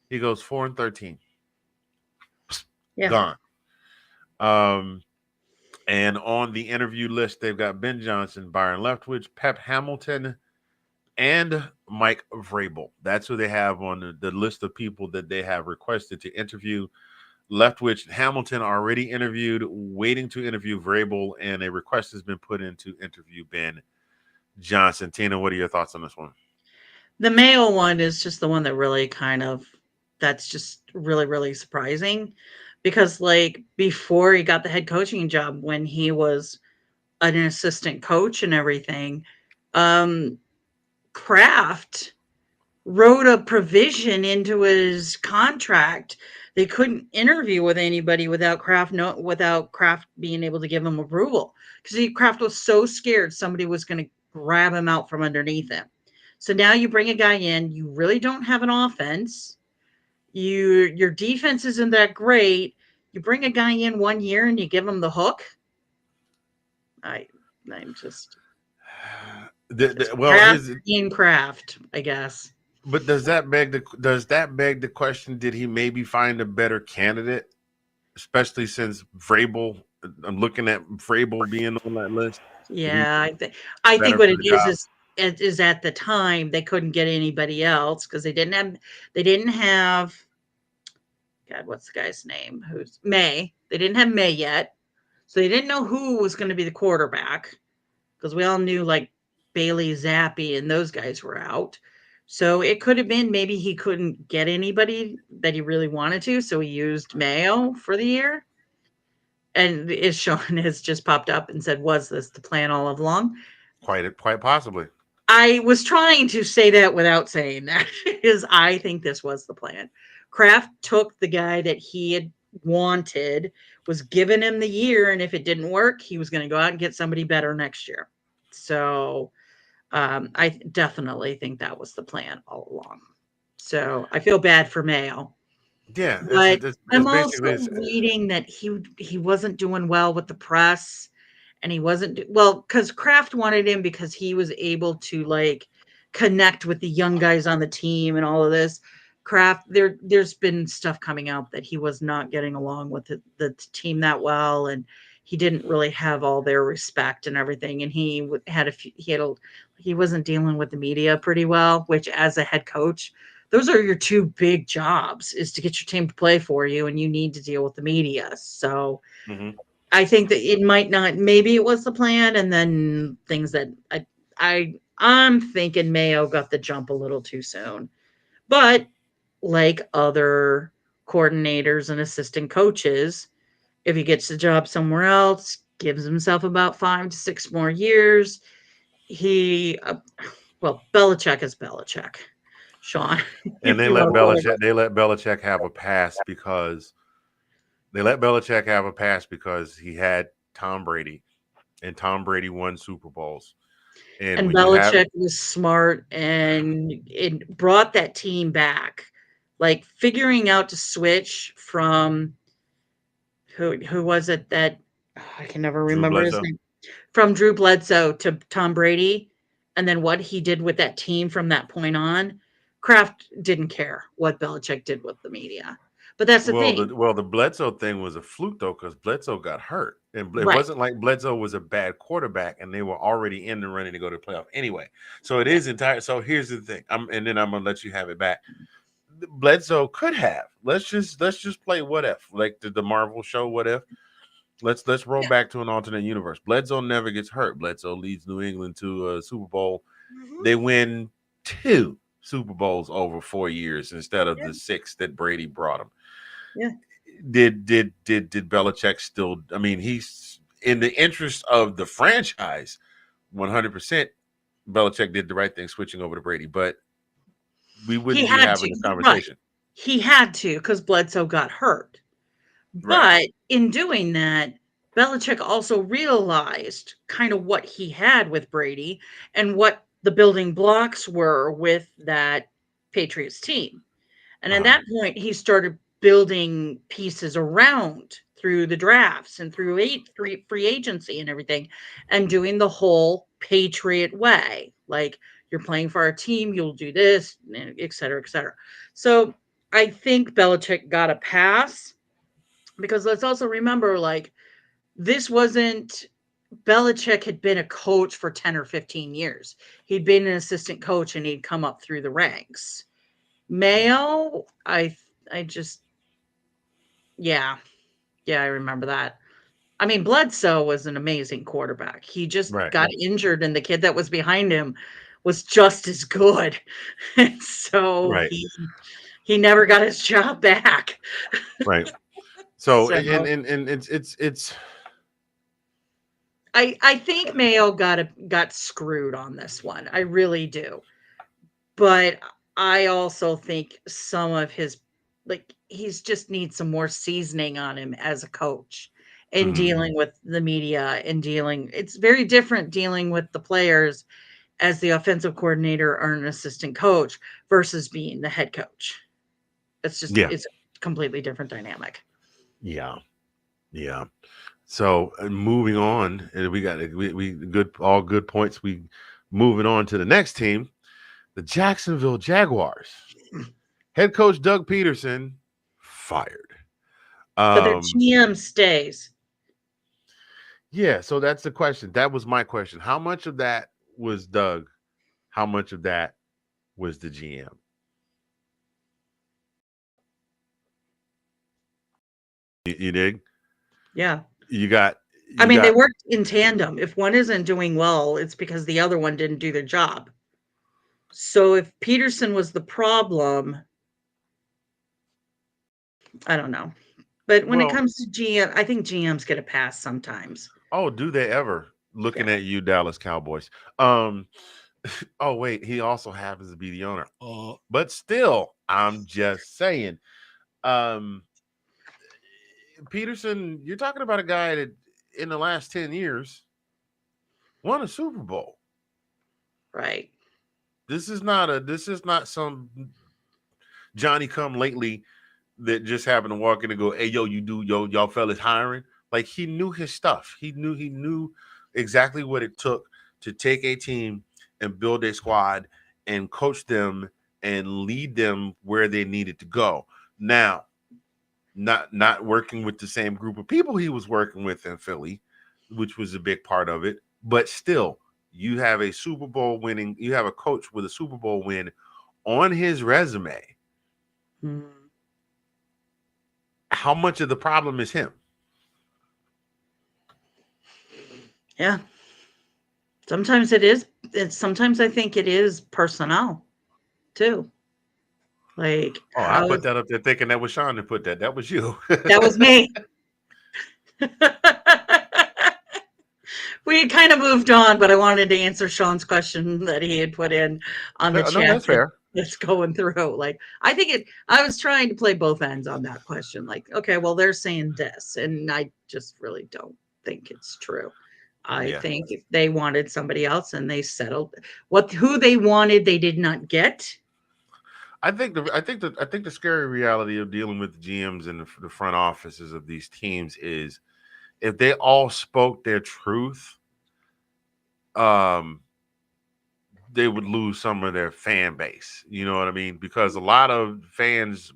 He goes 4-13,
Yeah.
gone. Um, and on the interview list, they've got Ben Johnson, Byron Leftwich, Pep Hamilton, and Mike Vrabel. That's who they have on the list of people that they have requested to interview. Leftwich, Hamilton already interviewed, waiting to interview Vrabel, and a request has been put in to interview Ben Johnson. Tina, what are your thoughts on this one?
The Mayo one is just the one that really kind of that's just really, really surprising because like before he got the head coaching job when he was an assistant coach and everything, um Kraft wrote a provision into his contract. They couldn't interview with anybody without Kraft being able to give him approval because Kraft was so scared somebody was going to grab him out from underneath him. So now you bring a guy in, you really don't have an offense. Your defense isn't that great. You bring a guy in 1 year and you give him the hook. I I'm just
Well,
Kraft
here's
being Kraft, I guess.
but does that beg the question? Did he maybe find a better candidate, especially since Vrabel? I'm looking at Vrabel being on that list. Did he
Yeah, I think
better
what
for
it
the job?
is at the time they couldn't get anybody else because they didn't have God, what's the guy's name? Who's May? They didn't have May yet, so they didn't know who was going to be the quarterback because we all knew like Bailey Zappi and those guys were out. So it could have been maybe he couldn't get anybody that he really wanted to, so he used Mayo for the year. And is Sean has just popped up and said, "Was this the plan all along?"
Quite possibly.
I was trying to say that without saying that is I think this was the plan. Kraft took the guy that he had wanted, was giving him the year, and if it didn't work, he was going to go out and get somebody better next year. So I definitely think that was the plan all along. So I feel bad for Mayo.
Yeah,
But
it's
I'm
basically
also reading that he wasn't doing well with the press, and he wasn't well because Kraft wanted him because he was able to like connect with the young guys on the team and all of this. Kraft, there's been stuff coming out that he was not getting along with the team that well, and he didn't really have all their respect and everything. And he wasn't dealing with the media pretty well, which as a head coach those are your two big jobs is to get your team to play for you and you need to deal with the media. So
mhm.
I think that it might not maybe it was the plan and then things that I'm thinking Mayo got the jump a little too soon. But like other coordinators and assistant coaches, if he gets a job somewhere else, gives himself about 5 to 6 more years, he well, Belichick is Belichick. Sean,
And
if you want to call him.
They let Belichick have a pass because he had Tom Brady, and Tom Brady won Super Bowls. And
And
when you have
Belichick was smart and it brought that team back. Like figuring out to switch from who was it that I can never
Drew
remember his
Bledsoe,
name. From Drew Bledsoe to Tom Brady and then what he did with that team from that point on. Kraft didn't care what Belichick did with the media. But that's the thing.
the Bledsoe thing was a fluke though, because Bledsoe got hurt, and it
Right.
wasn't like Bledsoe was a bad quarterback, and they were already in the running to go to the playoff anyway. So it
Yeah.
is entire. So here's the thing, and then I'm gonna let you have it back. Bledsoe could have. Let's just play what if, like the Marvel show What If. Let's roll
Yeah.
back to an alternate universe. Bledsoe never gets hurt. Bledsoe leads New England to a Super Bowl.
Mhm.
They win two Super Bowls over 4 years instead of
Yeah.
the 6 that Brady brought him.
Yeah.
Did Belichick still? I mean, he's in the interest of the franchise. 100%, Belichick did the right thing switching over to Brady, but we
He
wouldn't be
had
having
to.
this
Right.
conversation.
He had to because Bledsoe got hurt.
Right.
But in doing that, Belichick also realized kind of what he had with Brady and what the building blocks were with that Patriots team. And at
Uh-huh.
that point, he started building pieces around through the drafts and through free agency and everything, and doing the whole Patriot way. Like, you're playing for our team, you'll do this, et cetera, et cetera. So I think Belichick got a pass because let's also remember, like, this wasn't Belichick had been a coach for 10 or 15 years. He'd been an assistant coach and he'd come up through the ranks. Mayo, I just yeah. Yeah, I remember that. I mean, Bledsoe was an amazing quarterback. He just
Right.
got injured and the kid that was behind him was just as good. And so
Right.
he never got his job back.
Right. So
So
and it's
I think Mayo got screwed on this one. I really do. But I also think some of his like he's just needs some more seasoning on him as a coach in
mhm.
dealing with the media and dealing it's very different dealing with the players as the offensive coordinator or an assistant coach versus being the head coach.
Yeah.
It's a completely different dynamic.
Yeah. Yeah. So moving on, and we good all good points. We moving on to the next team, the Jacksonville Jaguars. Head coach Doug Peterson fired.
But their
Um,
GM stays.
yeah, so that's the question. That was my question. How much of that was Doug? How much of that was the GM? You dig?
Yeah.
You got
I
you
mean, they
got
worked in tandem. If one isn't doing well, it's because the other one didn't do their job. So if Peterson was the problem, I don't know. But when it
well,
comes to GM, I think GMs get a pass sometimes.
oh, do they ever? Looking
Yeah.
at you, Dallas Cowboys. Um, oh wait, he also happens to be the owner. Oh, but still, I'm just saying. Um, Peterson, you're talking about a guy that in the last 10 years won a Super Bowl.
Right.
This is not some Johnny come lately that just happened to walk in and go, "Hey, yo, y'all fellas hiring?" Like he knew exactly what it took to take a team and build a squad and coach them and lead them where they needed to go. Now, not working with the same group of people he was working with in Philly, which was a big part of it, but still, you have you have a coach with a Super Bowl win on his resume.
Mm.
How much of the problem is him?
Yeah. Sometimes it is. Sometimes I think it is personnel too. Like
Oh, I
how
put
is
that up there thinking that was Sean that put that. That was you.
that was me. We kind of moved on, but I wanted to answer Sean's question that he had put in on the
No,
chat
that's fair.
that's going through. Like, I was trying to play both ends on that question. Like, okay, well, they're saying this, and I just really don't think it's true. I
Yeah.
think if they wanted somebody else and they settled who they wanted, they did not get.
I think the scary reality of dealing with the GMs and the front offices of these teams is if they all spoke their truth, um, they would lose some of their fan base. You know what I mean? Because a lot of fans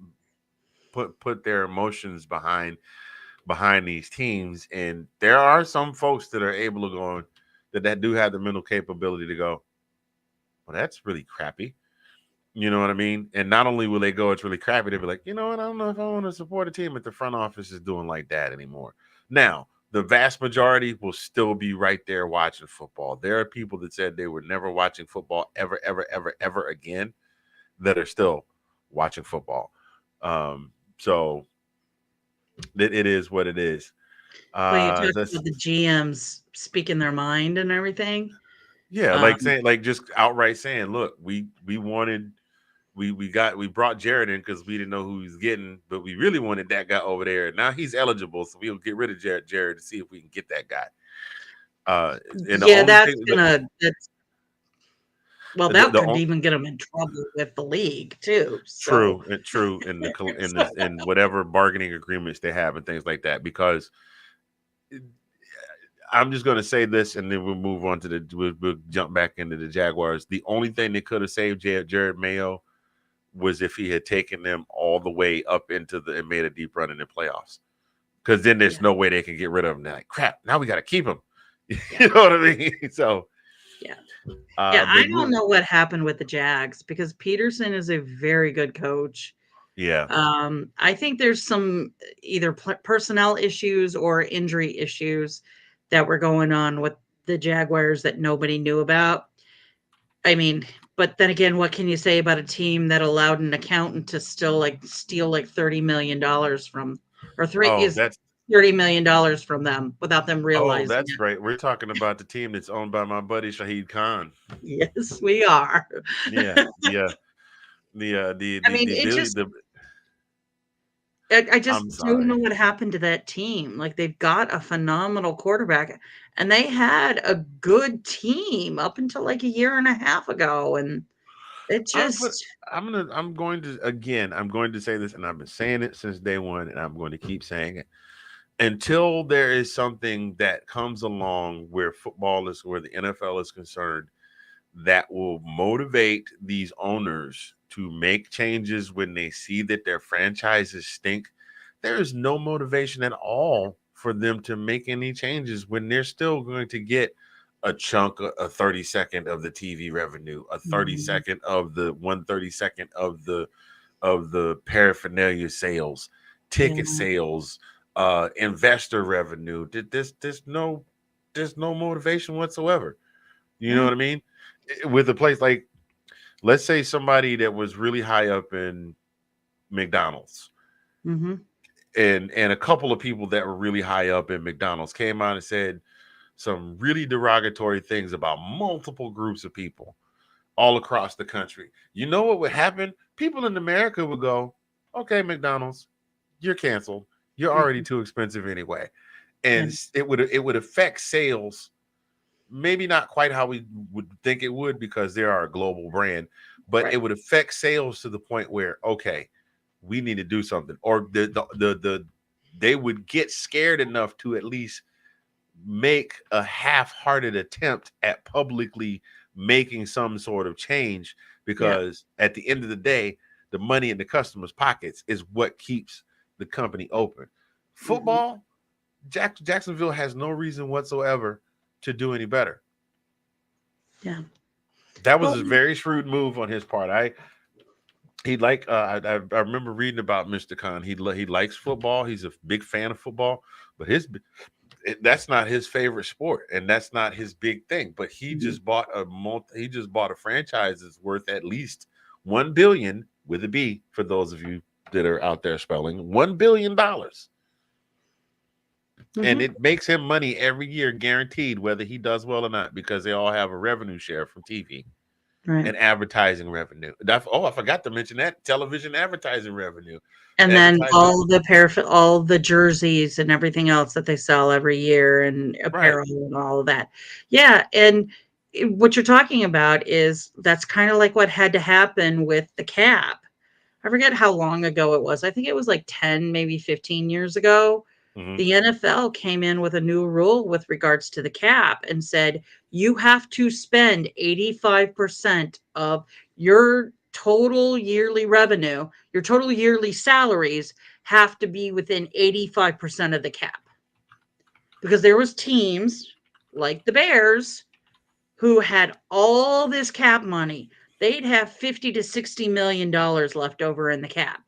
put their emotions behind these teams, and there are some folks that are able to go that do have the mental capability to go, well, that's really crappy. You know what I mean? And not only will they go, it's really crappy, they'll be like, you know what? I don't know if I want to support a team if the front office is doing like that anymore. Now, the vast majority will still be right there watching football. There are people that said they were never watching football ever, ever, ever, ever again. that are still watching football. So it is what it is.
Well, you talked
That's
about the GMs speaking their mind and everything.
Yeah, like
Um,
saying, like just outright saying, look, we wanted we brought Jared in because we didn't know who he was getting, but we really wanted that guy over there. Now he's eligible, so we'll get rid of Jared to see if we can get that guy. And the
yeah,
only thing
that's well,
the,
that
the
could
on-
even get them in trouble with the league too. So,
true in in whatever bargaining agreements they have and things like that, because I'm just going to say this, and then we'll move on to we'll jump back into the Jaguars. The only thing that could have saved Jared Mayo was if he had taken them all the way up into and made a deep run in the playoffs. Because then there's
yeah,
no way they can get rid of him. They're like, crap, now we got to keep him.
yeah,
You know what I mean? So,
yeah. Yeah, I
but
don't know what happened with the Jags because Peterson is a very good coach.
yeah.
I think there's some either personnel issues or injury issues that were going on with the Jaguars that nobody knew about. I mean, but then again, what can you say about a team that allowed an accountant to still like steal like $30 million from, or three
Oh,
is $30 million from them without them realizing
that's
it?
right. We're talking about the team that's owned by my buddy Shahid Khan.
Yes, we are.
Yeah.
I mean,
The
it
Billy
just
the
I just
I'm
don't know
sorry.
what happened to that team. Like, they've got a phenomenal quarterback, and they had a good team up until, like, a year and a half ago, and it
I'm but
just
I'm going to again, I'm going to say this, and I've been saying it since day one, and I'm going to keep saying it until there is something that comes along where where the NFL is concerned, that will motivate these owners to make changes when they see that their franchises stink. There is no motivation at all for them to make any changes when they're still going to get a chunk, a 30-second of the TV revenue, a thirty
Mhm.
second of the 1/32nd of the paraphernalia sales,
Yeah,
ticket sales, investor revenue. There's no motivation whatsoever. You know
right.
what I mean? With a place like, let's say somebody that was really high up in McDonald's,
Mhm.
and a couple of people that were really high up in McDonald's came out and said some really derogatory things about multiple groups of people all across the country. You know what would happen? People in America would go, "Okay, McDonald's, you're canceled. You're already
Mhm.
too expensive anyway."
Yeah,
And it would affect sales, maybe not quite how we would think it would, because they are a global brand, but it
right.
would affect sales to the point where, okay, we need to do something, or they would get scared enough to at least make a half-hearted attempt at publicly making some sort of change,
Yeah.
because at the end of the day, the money in the customers' pockets is what keeps the company open.
Mhm.
Football, Jacksonville has no reason whatsoever to do any better.
Yeah.
That was
Well,
a very shrewd move on his part. He like I remember reading about Mr. Khan. He likes football. He's a big fan of football, but that's not his favorite sport, and that's not his big thing. But
mhm.
he just bought a franchise that's worth at least 1 billion, with a B, for those of you that are out there spelling, $1 billion, and
Mhm.
it makes him money every year, guaranteed, whether he does well or not, because they all have a revenue share from TV
Right.
and advertising revenue. I forgot to mention that television advertising revenue.
And then
Advertising,
all the jerseys and everything else that they sell every year and
right?
apparel and all of that. Yeah, and what you're talking about is that's kind of like what had to happen with the cap. I forget how long ago it was. I think it was like 10, maybe 15 years ago.
Hmm.
The NFL came in with a new rule with regards to the cap and said you have to spend 85% of your total yearly revenue, your total yearly salaries have to be within 85% of the cap. Because there was teams like the Bears who had all this cap money. They'd have 50 to 60 million dollars left over in the cap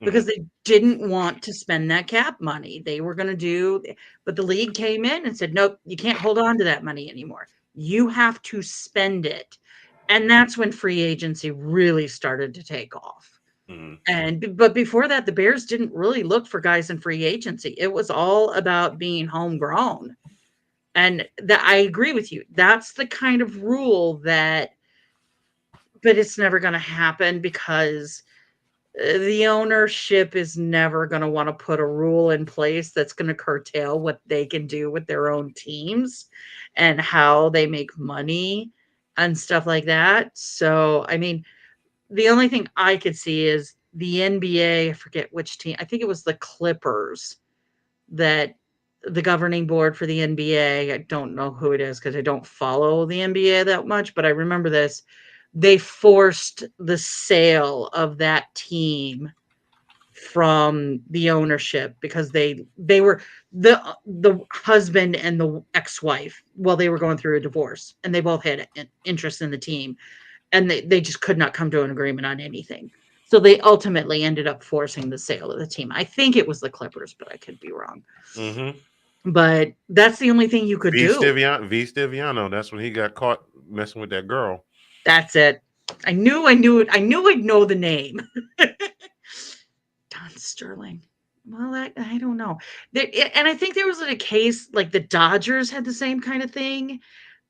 Hmm.
because they didn't want to spend that cap money. They were going to do, but the league came in and said, nope, you can't hold on to that money anymore. You have to spend it. And that's when free agency really started to take off.
Mhm.
But before that, the Bears didn't really look for guys in free agency. It was all about being homegrown. And that I agree with you. That's the kind of rule that, but it's never going to happen because the ownership is never going to want to put a rule in place that's going to curtail what they can do with their own teams and how they make money and stuff like that. So, I mean, the only thing I could see is the NBA, I forget which team, I think it was the Clippers that the governing board for the NBA, I don't know who it is because I don't follow the NBA that much, but I remember this. They forced the sale of that team from the ownership because they were the husband and the ex-wife, well, they were going through a divorce and they both had an interest in the team, and they just could not come to an agreement on anything. So they ultimately ended up forcing the sale of the team. I think it was the Clippers, but I could be wrong.
Mhm.
But that's the only thing you could do.
V. Stiviano. That's when he got caught messing with that girl.
That's it. I knew it. I knew I'd know the name. Don Sterling. Well, I don't know. And I think there was a case like the Dodgers had the same kind of thing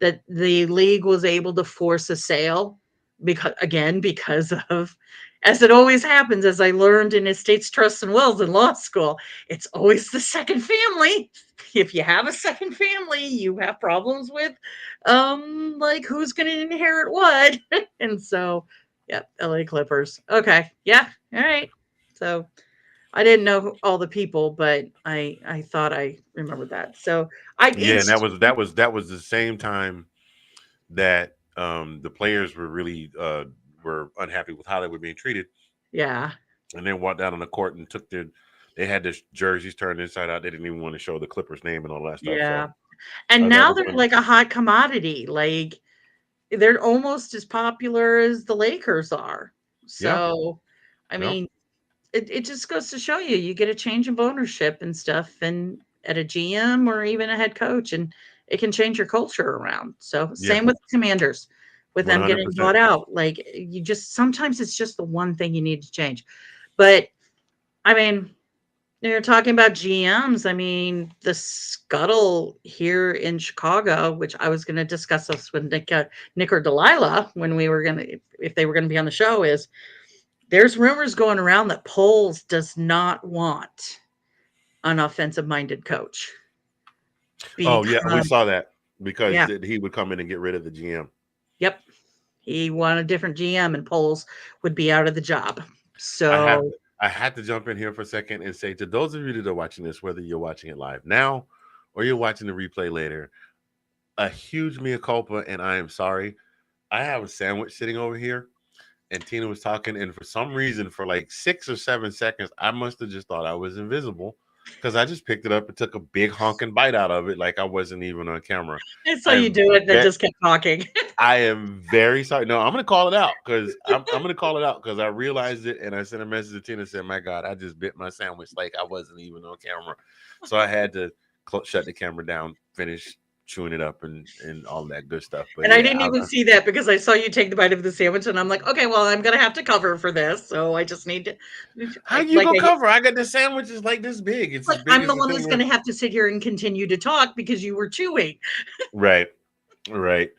that the league was able to force a sale because of, as it always happens, as I learned in estates, trusts, and wills in law school, it's always the second family. If you have a second family, you have problems with like who's going to inherit what. And so, yeah, LA Clippers. Okay. Yeah. All right. So I didn't know all the people, but I thought I remembered that. So I
Yeah, and
it's
that was the same time that the players were really were unhappy with how they were being treated,
yeah.
and then walked down on the court and took their. They had their jerseys turned inside out. They didn't even want to show the Clippers name and all that stuff.
Yeah.
So
And
that
now
was
they're
when.
like a hot commodity. Like they're almost as popular as the Lakers are.
Yeah,
So I
yeah,
mean, it just goes to show you you get a change of ownership and stuff and at a GM or even a head coach, and it can change your culture around. So
yeah,
same with the Commanders, with
one
them
hundred
getting bought
percent.
out. Like you just sometimes it's just the one thing you need to change. But I mean, you're talking about GMs. I mean, the scuttle here in Chicago, which I was going to discuss this with Nick or Delilah when we were going to, if they were going to be on the show, is there's rumors going around that Poles does not want an offensive minded coach
Oh yeah, we
because,
saw that because
yeah,
he would come in and get rid of the GM.
yep, he wanted a different GM and Poles would be out of the job.
I have
So,
I had to jump in here for a second and say to those of you that are watching this, whether you're watching it live now or you're watching the replay later, a huge mea culpa, and I am sorry. I have a sandwich sitting over here, and Tina was talking, and for some reason, for like 6 or 7 seconds, I must have just thought I was invisible because I just picked it up and took a big honking bite out of it, like I wasn't even on camera.
I saw
I
you
am
do it and then
ve-
just kept talking.
I am very sorry. No, I'm gonna call it out because I'm gonna call it out because I realized it and I sent a message to Tina and said, "My God, I just bit my sandwich like I wasn't even on camera." So I had to shut the camera down, finish chewing it up, and all that good stuff. But
And I
yeah,
didn't even see that because I saw you take the bite of the sandwich, and I'm like, okay, well, I'm gonna have to cover for this, so I just need to,
how you
like,
gonna cover? I got the sandwiches like this big. It's as
like
big
I'm
as
the
the
one
thing
that's
where.
gonna have to sit here and continue to talk because you were chewing.
Right, right.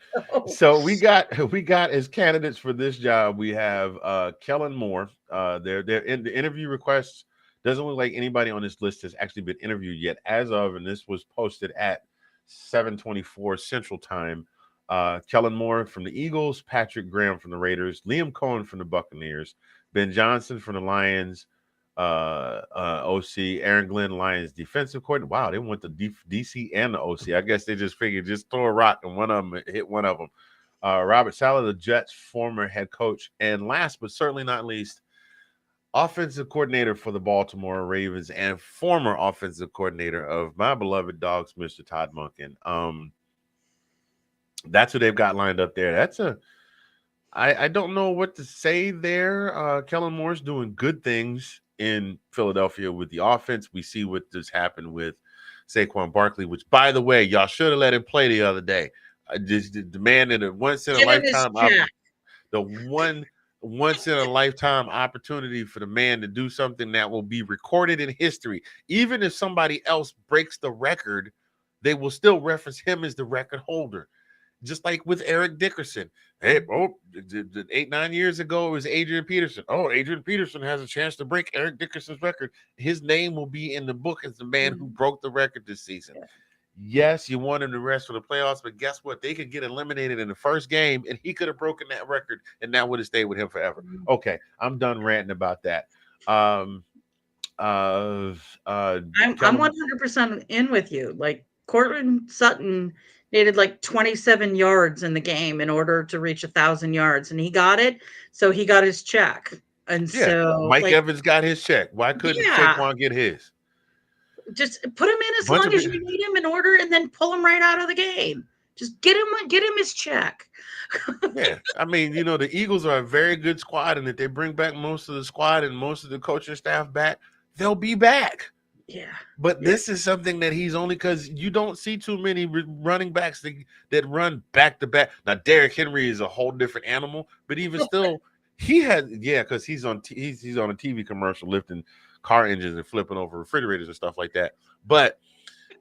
So we got as candidates for this job, we have Kellen Moore. They're in the interview requests. Doesn't look like anybody on this list has actually been interviewed yet, as of, and this was posted at 7:24 Central Time. Kellen Moore from the Eagles, Patrick Graham from the Raiders, Liam Cohen from the Buccaneers, Ben Johnson from the Lions, OC, Aaron Glenn, Lions defensive coordinator. Wow, they went to DC and the OC. I guess they just figured just throw a rock and one of them hit one of them. Robert Saleh, the Jets' former head coach, and last but certainly not least, offensive coordinator for the Baltimore Ravens and former offensive coordinator of my beloved dogs, Mr. Todd Monken. That's who they've got lined up there. I don't know what to say there. Kellen Moore's doing good things in Philadelphia with the offense. We see what just happened with Saquon Barkley, which, by the way, y'all should have let him play the other day. The man in a once in a
Give him his
lifetime
check.
The one once in a lifetime opportunity for the man to do something that will be recorded in history. Even if somebody else breaks the record, they will still reference him as the record holder. Just like with Eric Dickerson. Hey, 8-9 years ago, it was Adrian Peterson. Oh, Adrian Peterson has a chance to break Eric Dickerson's record. His name will be in the book as the man who broke the record this season. Yes, you want him to rest for the playoffs, but guess what? They could get eliminated in the first game, and he could have broken that record, and that would have stayed with him forever. Okay, I'm done ranting about that. Um, uh, uh,
I'm
Kellen,
100% in with you. Like Cortland Sutton needed like 27 yards in the game in order to reach 1,000 yards, and he got it. So he got his check. And
yeah,
so,
Mike
like,
Evans got his check. Why couldn't
yeah,
Saquon get his?
just put him in as
Bunch
long
of
as you need him in order, and then pull him right out of the game. Just get him his check.
Yeah, I mean, the Eagles are a very good squad, and if they bring back most of the squad and most of the coaching staff back, they'll be back.
Yeah.
But
Yeah.
this is something that he's only because you don't see too many running backs that run back to back. Now, Derrick Henry is a whole different animal, but even still, he has because he's on he's on a TV commercial lifting car engines and flipping over refrigerators and stuff like that. But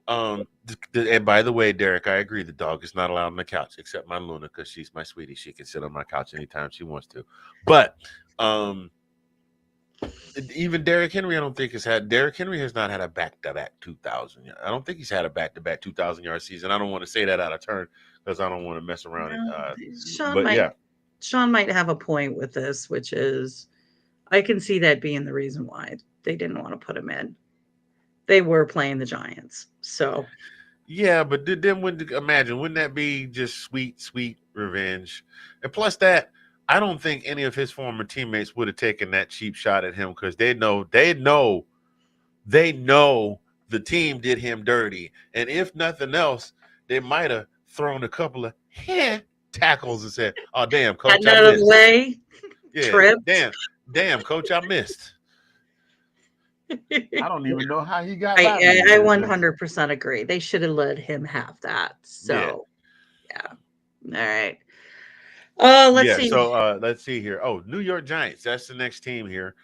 and by the way, Derek, I agree. The dog is not allowed on the couch except my Luna because she's my sweetie. She can sit on my couch anytime she wants to. But even Derrick Henry, I don't think has had. Derrick Henry has not had a back-to-back 2,000. I don't think he's had a back-to-back 2,000-yard season. I don't want to say that out of turn because I don't want to mess around.
Sean
But
might
yeah,
Sean might have a point with this, which is I can see that being the reason why they didn't want to put him in. They were playing the Giants. So,
yeah. But then imagine, wouldn't that be just sweet, sweet revenge? And plus that, I don't think any of his former teammates would have taken that cheap shot at him because they know the team did him dirty. And if nothing else, they might have thrown a couple of tackles and said, "Oh, damn, coach,
gotten
I
out of the
missed."
way,
Yeah,
tripped.
damn, coach, I missed. I don't even know how he got by me.
I 100% agree. They should have let him have that.
Yeah.
So, yeah. All right. Oh, let's
Yeah.
see.
So let's see here. Oh, New York Giants. That's the next team here.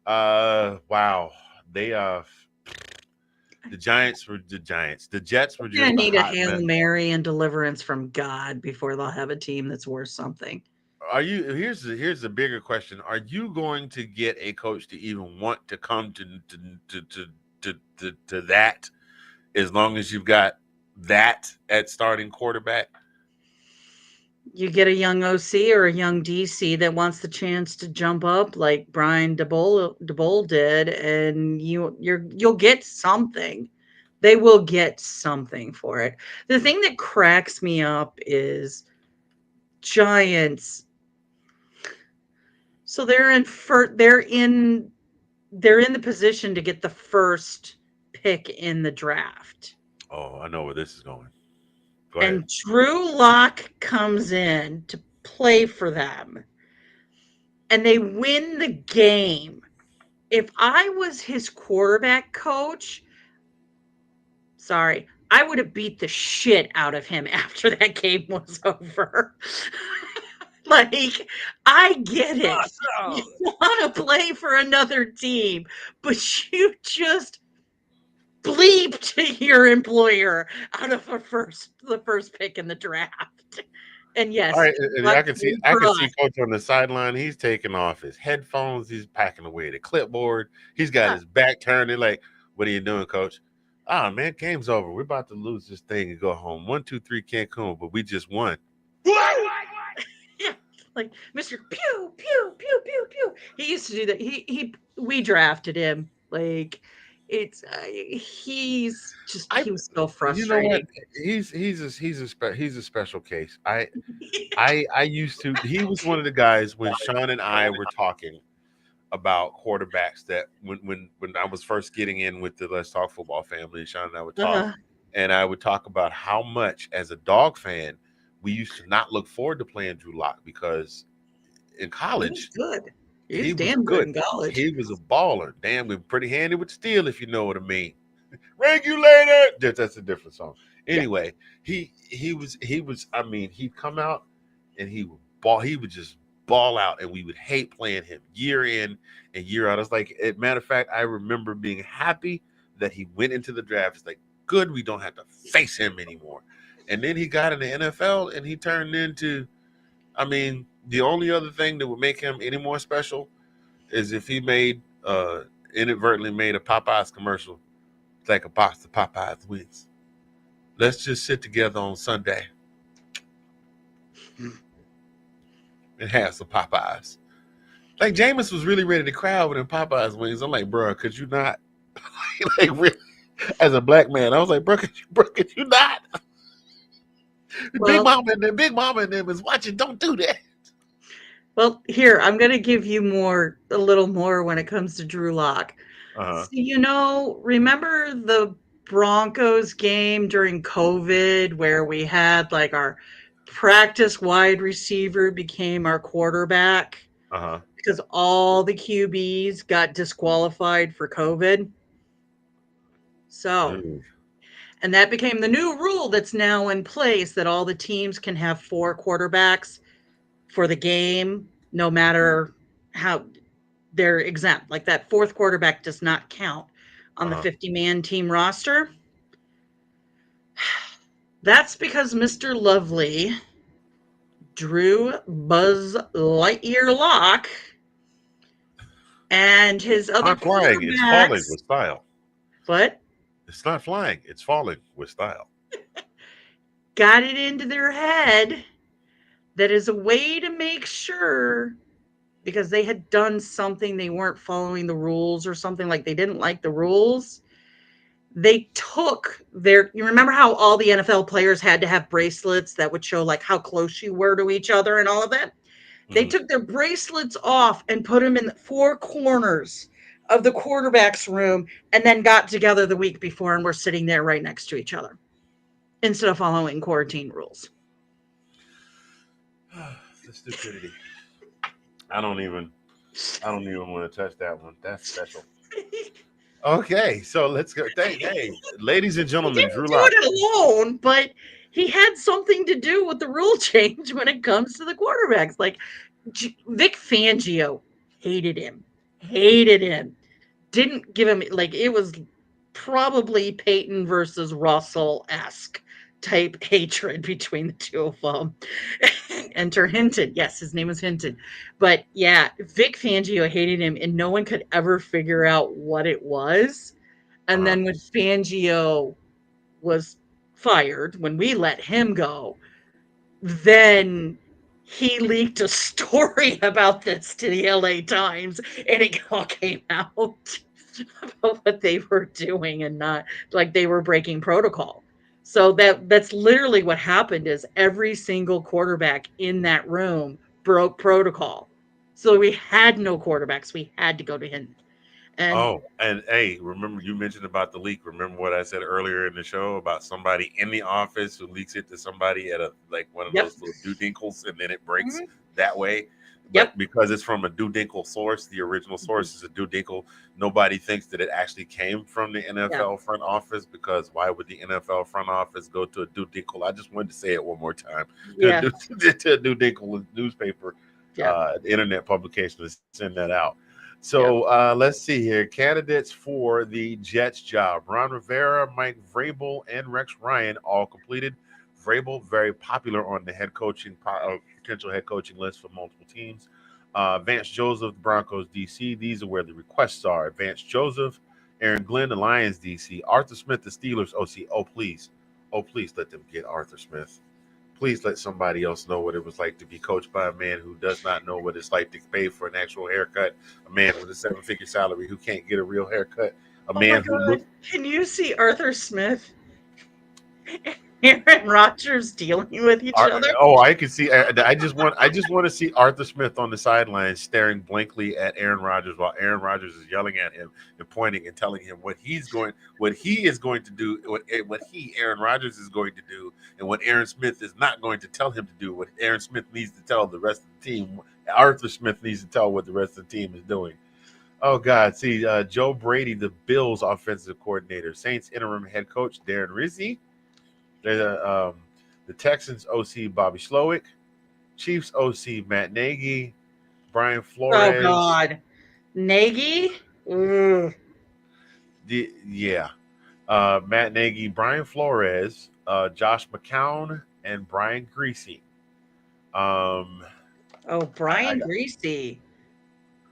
Wow. They the Giants were the Giants. The Jets were
They're gonna
just a
need a
hot
Hail
mess.
Mary and deliverance from God before they'll have a team that's worth something.
Are you here's the bigger question. Are you going to get a coach to even want to come to that as long as you've got that at starting quarterback?
You get a young OC or a young DC that wants the chance to jump up like Brian DeBole did, and you'll get something. They will get something for it. The thing that cracks me up is Giants. So they're in the position to get the first pick in the draft.
Oh, I know where this is going. Go ahead.
And Drew Lock comes in to play for them. And they win the game. If I was his quarterback coach, sorry, I would have beat the shit out of him after that game was over. Like, I get it. You
Awesome.
want to play for another team, but you just bleeped your employer out of the first pick in the draft. And
All
yes,
right, and
luck
I
for
can
us.
see Coach on the sideline. He's taking off his headphones. He's packing away the clipboard. He's got
Yeah.
his back turned. They're like, "What are you doing, Coach?" Ah, man, game's over. We're about to lose this thing and go home. 1-2-3 Cancun, but we just won. What?
Yeah, like Mr. Pew Pew Pew Pew Pew. He used to do that. We drafted him. Like it's
I,
he was so
you know what?
frustrating.
He's a special case. I used to. He was one of the guys when Sean and I were talking about quarterbacks that when I was first getting in with the Let's Talk Football family, Sean and I would talk,
Uh-huh.
and I would talk about how much as a dog fan we used to not look forward to playing Drew Lock because in
He was
college
good. He was
he was
damn good
good.
in college.
He was a baller. Damn, we pretty handy with steel if you know what I mean. Regulator. That's a different song.
Yeah.
Anyway, he was. I mean, he'd come out and he would ball. He would just ball out, and we would hate playing him year in and year out. It's like, matter of fact, I remember being happy that he went into the draft. It's like, good, we don't have to face him anymore. And then he got in the NFL, and he turned into, I mean, the only other thing that would make him any more special is if he made inadvertently made a Popeyes commercial, like a box of Popeyes wings. Let's just sit together on Sunday and have some Popeyes. Like Jameis was really ready to cry over them Popeyes wings. I'm like, bro, could you not? Like, really, as a black man, I was like, bro, could you not?
Well,
Big Mama and them is watching. Don't do that.
well, here, I'm gonna give you a little more when it comes to Drew Lock.
Uh
So, remember the Broncos game during COVID where we had like our practice wide receiver became our quarterback
huh.
because all the QBs got disqualified for COVID? So,
Uh
and that became the new rule that's now in place that all the teams can have four quarterbacks for the game, no matter how they're exempt. Like that fourth quarterback does not count on the
huh.
50-man team roster. That's because Mr. Lovely drew Buzz Lightyear Lock and his other
Not flying. It's falling
quarterbacks.
with style.
What?
It's not flying. It's falling with style.
Got it into their head that is a way to make sure because they had done something, they weren't following the rules or something, like they didn't like the rules. They took you remember how all the NFL players had to have bracelets that would show like how close you were to each other and all of that? They
Hmm.
took their bracelets off and put them in the four corners of the quarterback's room and then got together the week before and were sitting there right next to each other instead of following quarantine rules.
The stupidity. I don't even. I don't even want to touch that one. That's special. Okay, so let's go. Hey, ladies and
He
gentlemen,
didn't
Drew
do
Lock.
it alone, but he had something to do with the rule change when it comes to the quarterbacks. Like Vic Fangio hated him, didn't give him like it was probably Peyton versus Russell esque type hatred between the two of them. Enter Hinton. Yes, his name was Hinton. But yeah, Vic Fangio hated him, and no one could ever figure out what it was. And
Uh-huh.
then when Fangio was fired, when we let him go, then he leaked a story about this to the LA Times and it all came out about what they were doing and not like they were breaking protocol. So that's literally what happened is every single quarterback in that room broke protocol. So we had no quarterbacks. We had to go to him. And
Oh, and hey, remember you mentioned about the leak. Remember what I said earlier in the show about somebody in the office who leaks it to somebody at a like one of
yep.
those little doodinkles, and then it breaks
Mhm.
that way.
Yep.
But because it's from a doodinkle source, the original source is a doodinkle. Nobody thinks that it actually came from the
Yeah.
NFL front office because why would the NFL front office go to a doodinkle? I just wanted to say it one more time to
Yeah.
to a doodinkle newspaper,
Yeah.
internet publication to send that out.
Yeah.
So let's see here. Candidates for the Jets job: Ron Rivera, Mike Vrabel, and Rex Ryan all completed. Vrabel very popular on the potential head coaching list for multiple teams. Vance Joseph, the Broncos DC. These are where the requests are. Vance Joseph, Aaron Glenn, the Lions DC. Arthur Smith, the Steelers OC. Oh please let them get Arthur Smith. Please let somebody else know what it was like to be coached by a man who does not know what it's like to pay for an actual haircut, a man with a seven-figure salary who can't get a real haircut, a
Oh my
man who
god.
looks.
Can you see Arthur Smith and Aaron Rodgers dealing with each other?
Oh, I can see. I just want to see Arthur Smith on the sidelines staring blankly at Aaron Rodgers while Aaron Rodgers is yelling at him and pointing and telling him what he is going to do, what Aaron Rodgers is going to do, and what Aaron Smith is not going to tell him to do. What Aaron Smith needs to tell the rest of the team. Arthur Smith needs to tell what the rest of the team is doing. Oh God! See, Joe Brady, the Bills' offensive coordinator, Saints interim head coach Darren Rizzi, the Texans OC Bobby Slowick, Chiefs OC Matt Nagy, Brian
Oh
Flores.
God, Nagy. Ugh.
Yeah. Matt Nagy, Brian Flores, Josh McCown, and Brian Greasy. Um,
Oh,
I, I
Brian
got
Greasy.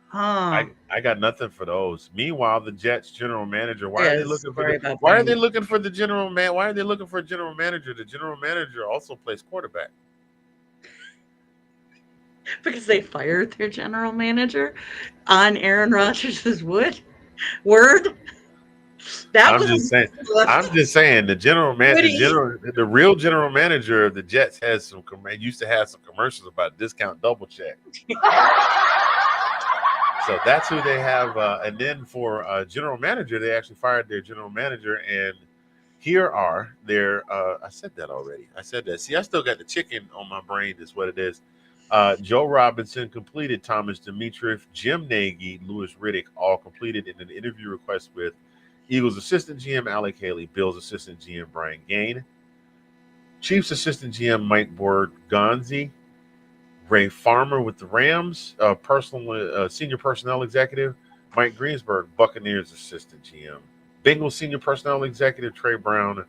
Huh.
I got nothing for those. Meanwhile, the Jets general manager, why are they
Yes.
looking for
Sorry
the
about
why are
Brian.
they looking for the general man? Why are they looking for a general manager? The general manager also plays quarterback.
Because they fired their general manager on Aaron Rodgers' word. That
I'm
was
just saying.
a
I'm just saying
Woody.
the real general manager of the Jets has used to have some commercials about discount double check. So that's who they have. And then for general manager, they actually fired their general manager. And here are their. I said that already. I said that. See, I still got the chicken on my brain. Is what it is. Joe Robinson completed. Thomas Dimitroff, Jim Nagy, Louis Riddick all completed in an interview request with Eagles assistant GM Alec Haley, Bills assistant GM Brian Gain, Chiefs assistant GM Mike Borgonzi, Ray Farmer with the Rams, senior personnel executive, Mike Greensburg, Buccaneers assistant GM, Bengals senior personnel executive Trey Brown,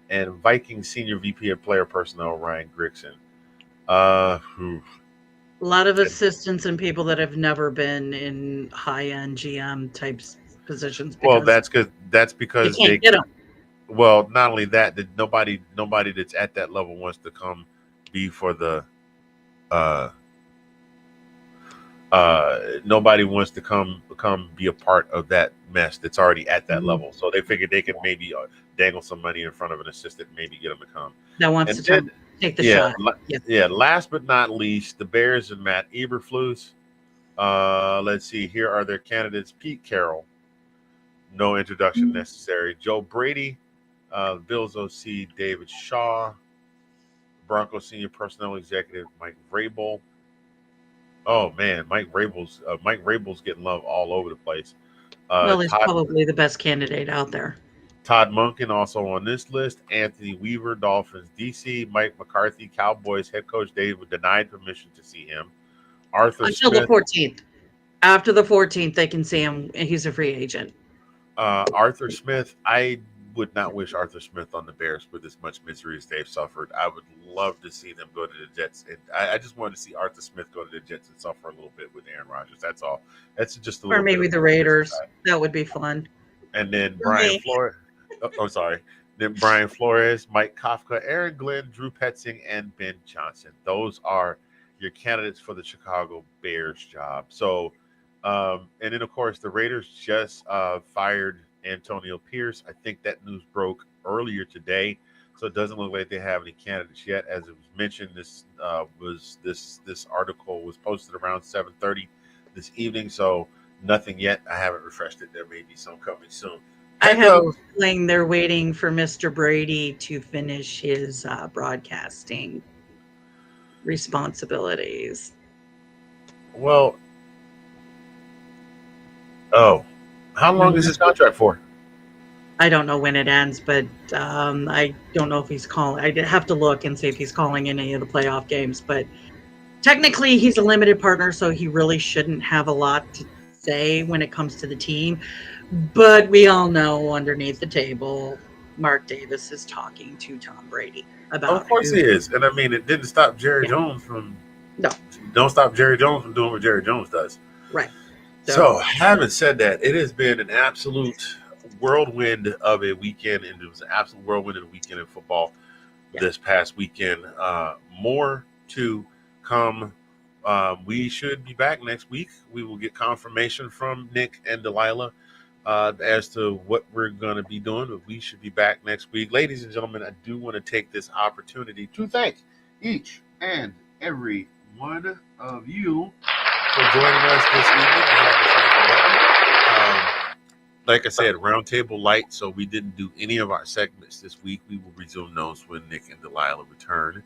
and Vikings senior VP of player personnel Ryan Grigson. Whew.
A lot of assistants and people that have never been in high-end GM types positions
Well,
because
that's
you
because
can't get them.
well, not only that, that nobody that's at that level wants to come be for the uh nobody wants to come be a part of that mess that's already at that level. So they figured they could maybe dangle some money in front of an assistant, and maybe get them to come.
That wants
And
to
then,
take the
yeah,
shot. Yeah.
yeah. Last but not least, the Bears and Matt Eberflus. Let's see. Here are their candidates: Pete Carroll, no introduction necessary. Joe Brady, Bills OC David Shaw, Broncos senior personnel executive Mike Vrabel. Oh man, Mike Vrabel's getting love all over the place. Uh,
Well, he's
Todd
probably the best candidate out there.
Todd Monken also on this list. Anthony Weaver, Dolphins DC. Mike McCarthy, Cowboys head coach. They were denied permission to see him. Arthur
Until the
Smith.
14th. After the 14th, they can see him. He's a free agent.
Arthur Smith. I would not wish Arthur Smith on the Bears with as much misery as they've suffered. I would love to see them go to the Jets, and I just wanted to see Arthur Smith go to the Jets and suffer a little bit with Aaron Rodgers. That's all. That's just a
Or
little bit
maybe
of
the
my
Raiders.
side.
That would be fun.
And then
For
Brian
me.
Flores. Oh, sorry. Then Brian Flores, Mike Kafka, Aaron Glenn, Drew Petzing, and Ben Johnson. Those are your candidates for the Chicago Bears job. So, and then of course the Raiders just fired Antonio Pierce. I think that news broke earlier today, so it doesn't look like they have any candidates yet. As it was mentioned, this article was posted around 7:30 this evening, so nothing yet. I haven't refreshed it. There may be some coming soon.
I
Heck
have a
of
feeling they're waiting for Mr. Brady to finish his broadcasting responsibilities.
well, oh, how long is
Mhm.
his contract for?
I don't know when it ends, but I don't know if he's calling. I'd have to look and see if he's calling any of the playoff games. But technically, he's a limited partner, so he really shouldn't have a lot to say when it comes to the team. But we all know underneath the table, Mark Davis is talking to Tom Brady
Of
about
course he
who.
is, and I mean it didn't stop Jerry
Yeah,
Jones from
no,
don't stop Jerry Jones from doing what Jerry Jones does.
right.
So,
So,
having said that, it has been an absolute whirlwind of a weekend, and it was an absolute whirlwind of a weekend in football
yeah.
this past weekend. More to come. We should be back next week. We will get confirmation from Nick and Delilah as to what we're going to be doing. But we should be back next week. Ladies and gentlemen, I do want to take this opportunity to thank each and every one of you for joining us this evening. Like I said, Roundtable Lite, so we didn't do any of our segments this week. We will resume those when Nick and Delilah return.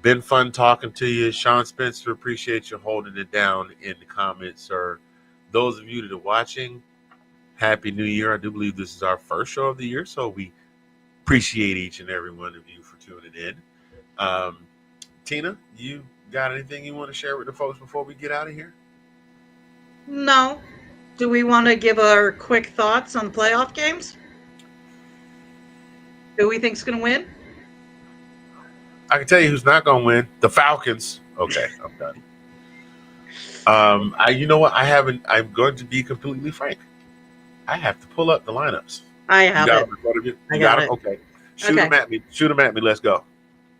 Been fun talking to you. Sean Spencer, appreciate you holding it down in the comments, sir. Those of you that are watching, Happy New Year. I do believe this is our first show of the year, so we appreciate each and every one of you for tuning in. Tina, you got anything you want to share with the folks before we get out of here?
No. Do we want to give our quick thoughts on the playoff games? Who we think's going to win?
I can tell you who's not going to win. The Falcons. Okay, I'm done. You know what? I haven't. I'm going to be completely frank. I have to pull up the lineups.
I
You
have
got
it.
them in front of you?
I
You
got
got them?
it.
Okay. Shoot
Okay.
them at me. Shoot them at me. Let's go.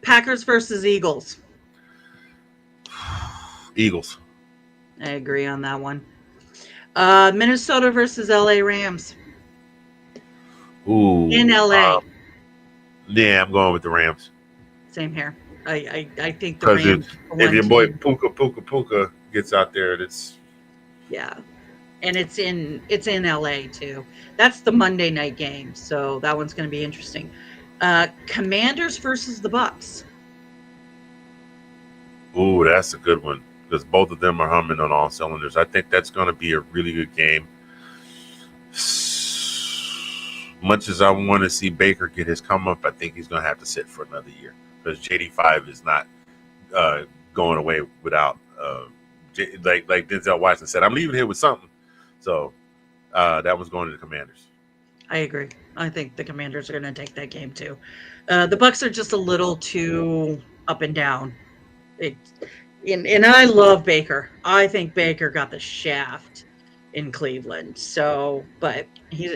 Packers versus Eagles.
Eagles.
I agree on that one. Minnesota versus LA Rams.
Ooh.
In LA.
Yeah, I'm going with the Rams.
Same here. I think the
Because
Rams.
if your boy Puka gets out there, that's
yeah, and it's in LA too. That's the Monday night game, so that one's going to be interesting. Commanders versus the Bucks.
ooh, that's a good one because both of them are humming on all cylinders. I think that's going to be a really good game. Much as I want to see Baker get his come up, I think he's going to have to sit for another year because JD5 is not going away without like Denzel Washington said, I'm leaving here with something. So that was going to the Commanders.
I agree. I think the Commanders are going to take that game too. The Bucks are just a little too up and down. And I love Baker. I think Baker got the shaft in Cleveland. So, but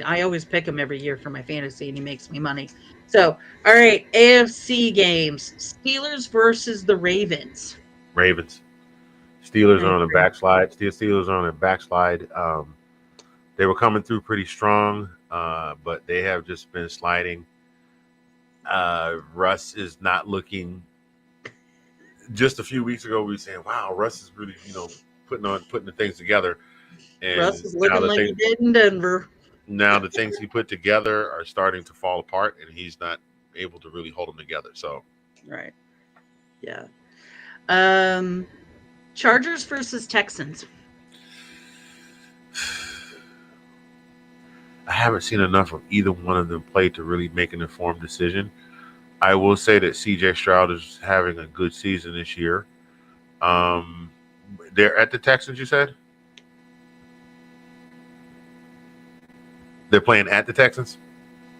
I always pick him every year for my fantasy, and he makes me money. So, all right, AFC games: Steelers versus the Ravens.
Ravens. Steelers are on a backslide. Steelers are on a backslide. They were coming through pretty strong, but they have just been sliding. Russ is not looking. Just a few weeks ago, we were saying, "Wow, Russ is really, putting the things together." And
Russ is looking like he did in Denver.
Now the things he put together are starting to fall apart, and he's not able to really hold them together. So,
right, yeah. Chargers versus Texans.
I haven't seen enough of either one of them play to really make an informed decision. I will say that CJ Stroud is having a good season this year. They're at the Texans, you said? They're playing at the Texans?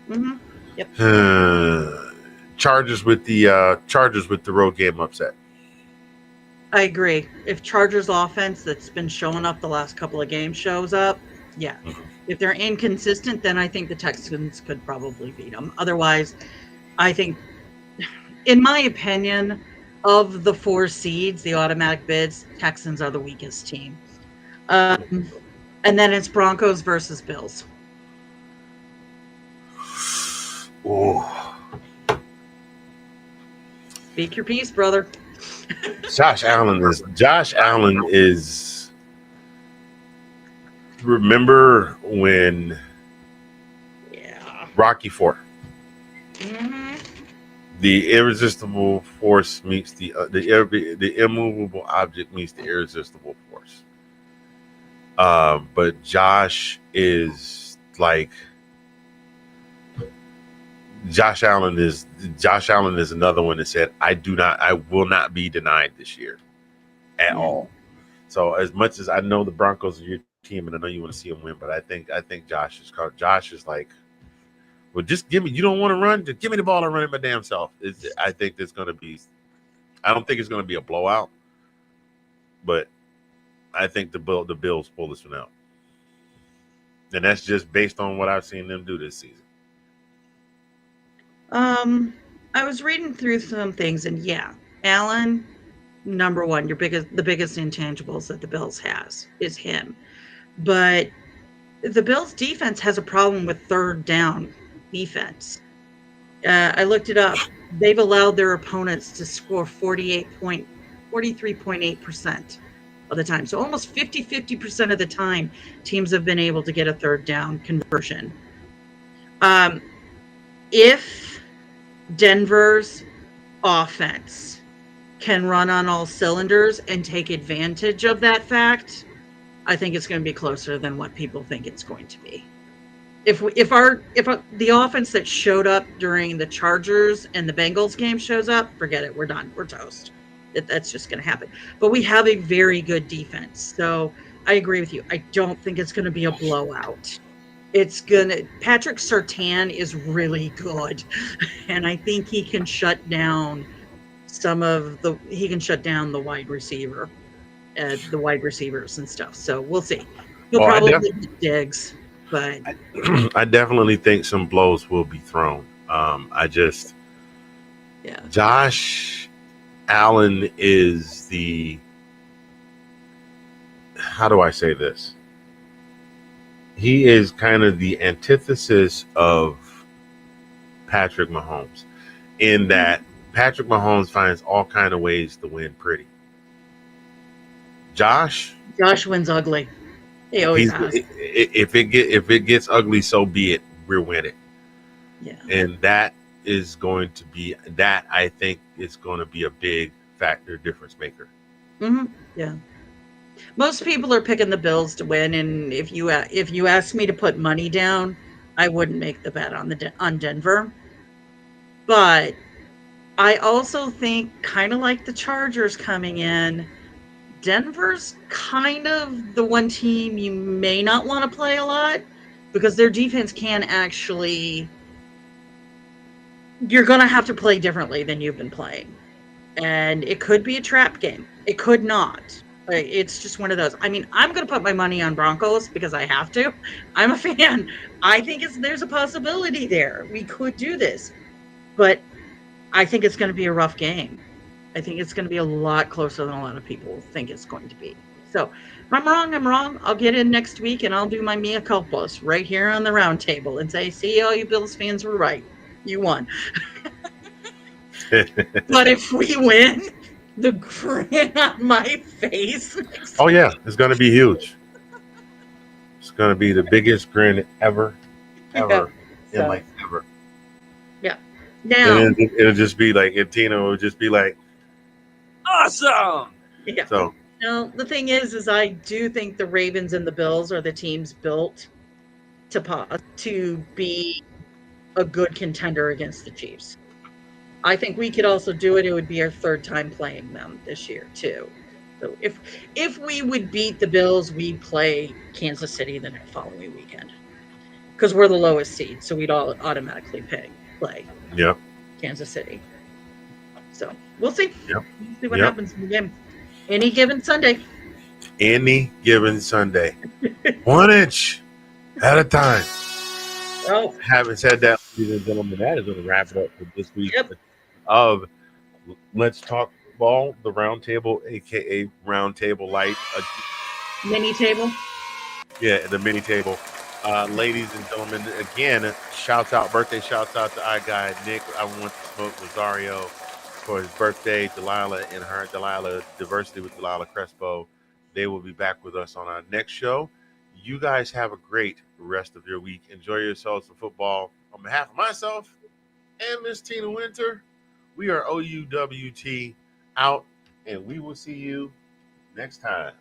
Mm-hmm. Yep.
Chargers with the road game upset.
I agree. If Chargers offense that's been showing up the last couple of games shows up, yeah. Mm-hmm. If they're inconsistent, then I think the Texans could probably beat them. Otherwise, I think, in my opinion, of the 4 seeds, the automatic bids, Texans are the weakest team. And then it's Broncos versus Bills.
Oh.
Speak your piece, brother.
Josh Allen is. Remember when?
Yeah.
Rocky IV.
Mm-hmm.
The irresistible force meets the immovable object meets the irresistible force. But Josh is like. Josh Allen is another one that said, I will not be denied this year at all. So as much as I know the Broncos are your team and I know you want to see them win, but I think Josh is like, well, just give me, you don't want to run, just give me the ball and run it my damn self. I think there's going to be, I don't think it's going to be a blowout, but I think the Bills pull this one out. And that's just based on what I've seen them do this season.
I was reading through some things, and yeah, Allen, number one, the biggest intangibles that the Bills has is him. But the Bills defense has a problem with third down defense. I looked it up. They've allowed their opponents to score 43.8% of the time. So almost 50% of the time, teams have been able to get a third down conversion. If Denver's offense can run on all cylinders and take advantage of that fact, I think it's going to be closer than what people think it's going to be. If the offense that showed up during the Chargers and the Bengals game shows up, forget it. We're done. We're toast. That's just going to happen. But we have a very good defense. So I agree with you. I don't think it's going to be a blowout. Patrick Surtain is really good. And I think he can shut down the wide receivers and stuff. So we'll see. He'll
Oh,
probably get Diggs, but
I definitely think some blows will be thrown. I just
yeah.
Josh Allen is how do I say this? He is kind of the antithesis of Patrick Mahomes in that Patrick Mahomes finds all kind of ways to win pretty. Josh
Wins ugly. He always has.
if it gets ugly, so be it. We're winning.
Yeah.
And that is going to be that I think is going to be a big factor difference maker.
Mm-hmm. Yeah. Most people are picking the Bills to win, and if you ask me to put money down, I wouldn't make the bet on Denver. But I also think, kind of like the Chargers coming in, Denver's kind of the one team you may not want to play a lot because their defense can actually. You're going to have to play differently than you've been playing. And it could be a trap game. It could not. It's just one of those. I mean, I'm going to put my money on Broncos because I have to. I'm a fan. I think there's a possibility there. We could do this. But I think it's going to be a rough game. I think it's going to be a lot closer than a lot of people think it's going to be. So if I'm wrong, I'm wrong. I'll get in next week and I'll do my mea culpas right here on the Roundtable and say, see, all you Bills fans were right. You won. But if we win, the grin on my face.
Oh yeah, it's going to be huge. It's going to be the biggest grin ever
Yeah.
in life ever.
Yeah. Now
And it'll just be like, and Tina will just be like, awesome.
Yeah.
So
now the thing is I do think the Ravens and the Bills are the teams built to be a good contender against the Chiefs. I think we could also do it. It would be our third time playing them this year too. So if we would beat the Bills, we'd play Kansas City the next following weekend because we're the lowest seed, so we'd all automatically play
yep.
Kansas City. So we'll see.
Yep.
We'll see what happens in the game. Any given Sunday.
Any given Sunday. 1 inch at a time.
Oh,
Having said that, ladies and gentlemen, that is going to wrap it up for this week
yep.
of Let's Talk Ball, the Roundtable, aka Roundtable Lite.
Mini table.
Yeah, the mini table. Ladies and gentlemen, again, birthday shouts out to our guy Nick. I want to smoke Rosario for his birthday. Delilah and her Delilah Diversity with Delilah Crespo. They will be back with us on our next show. You guys have a great rest of your week. Enjoy yourselves some football. On behalf of myself and Miss Tina Winter, we are OUWT out, and we will see you next time.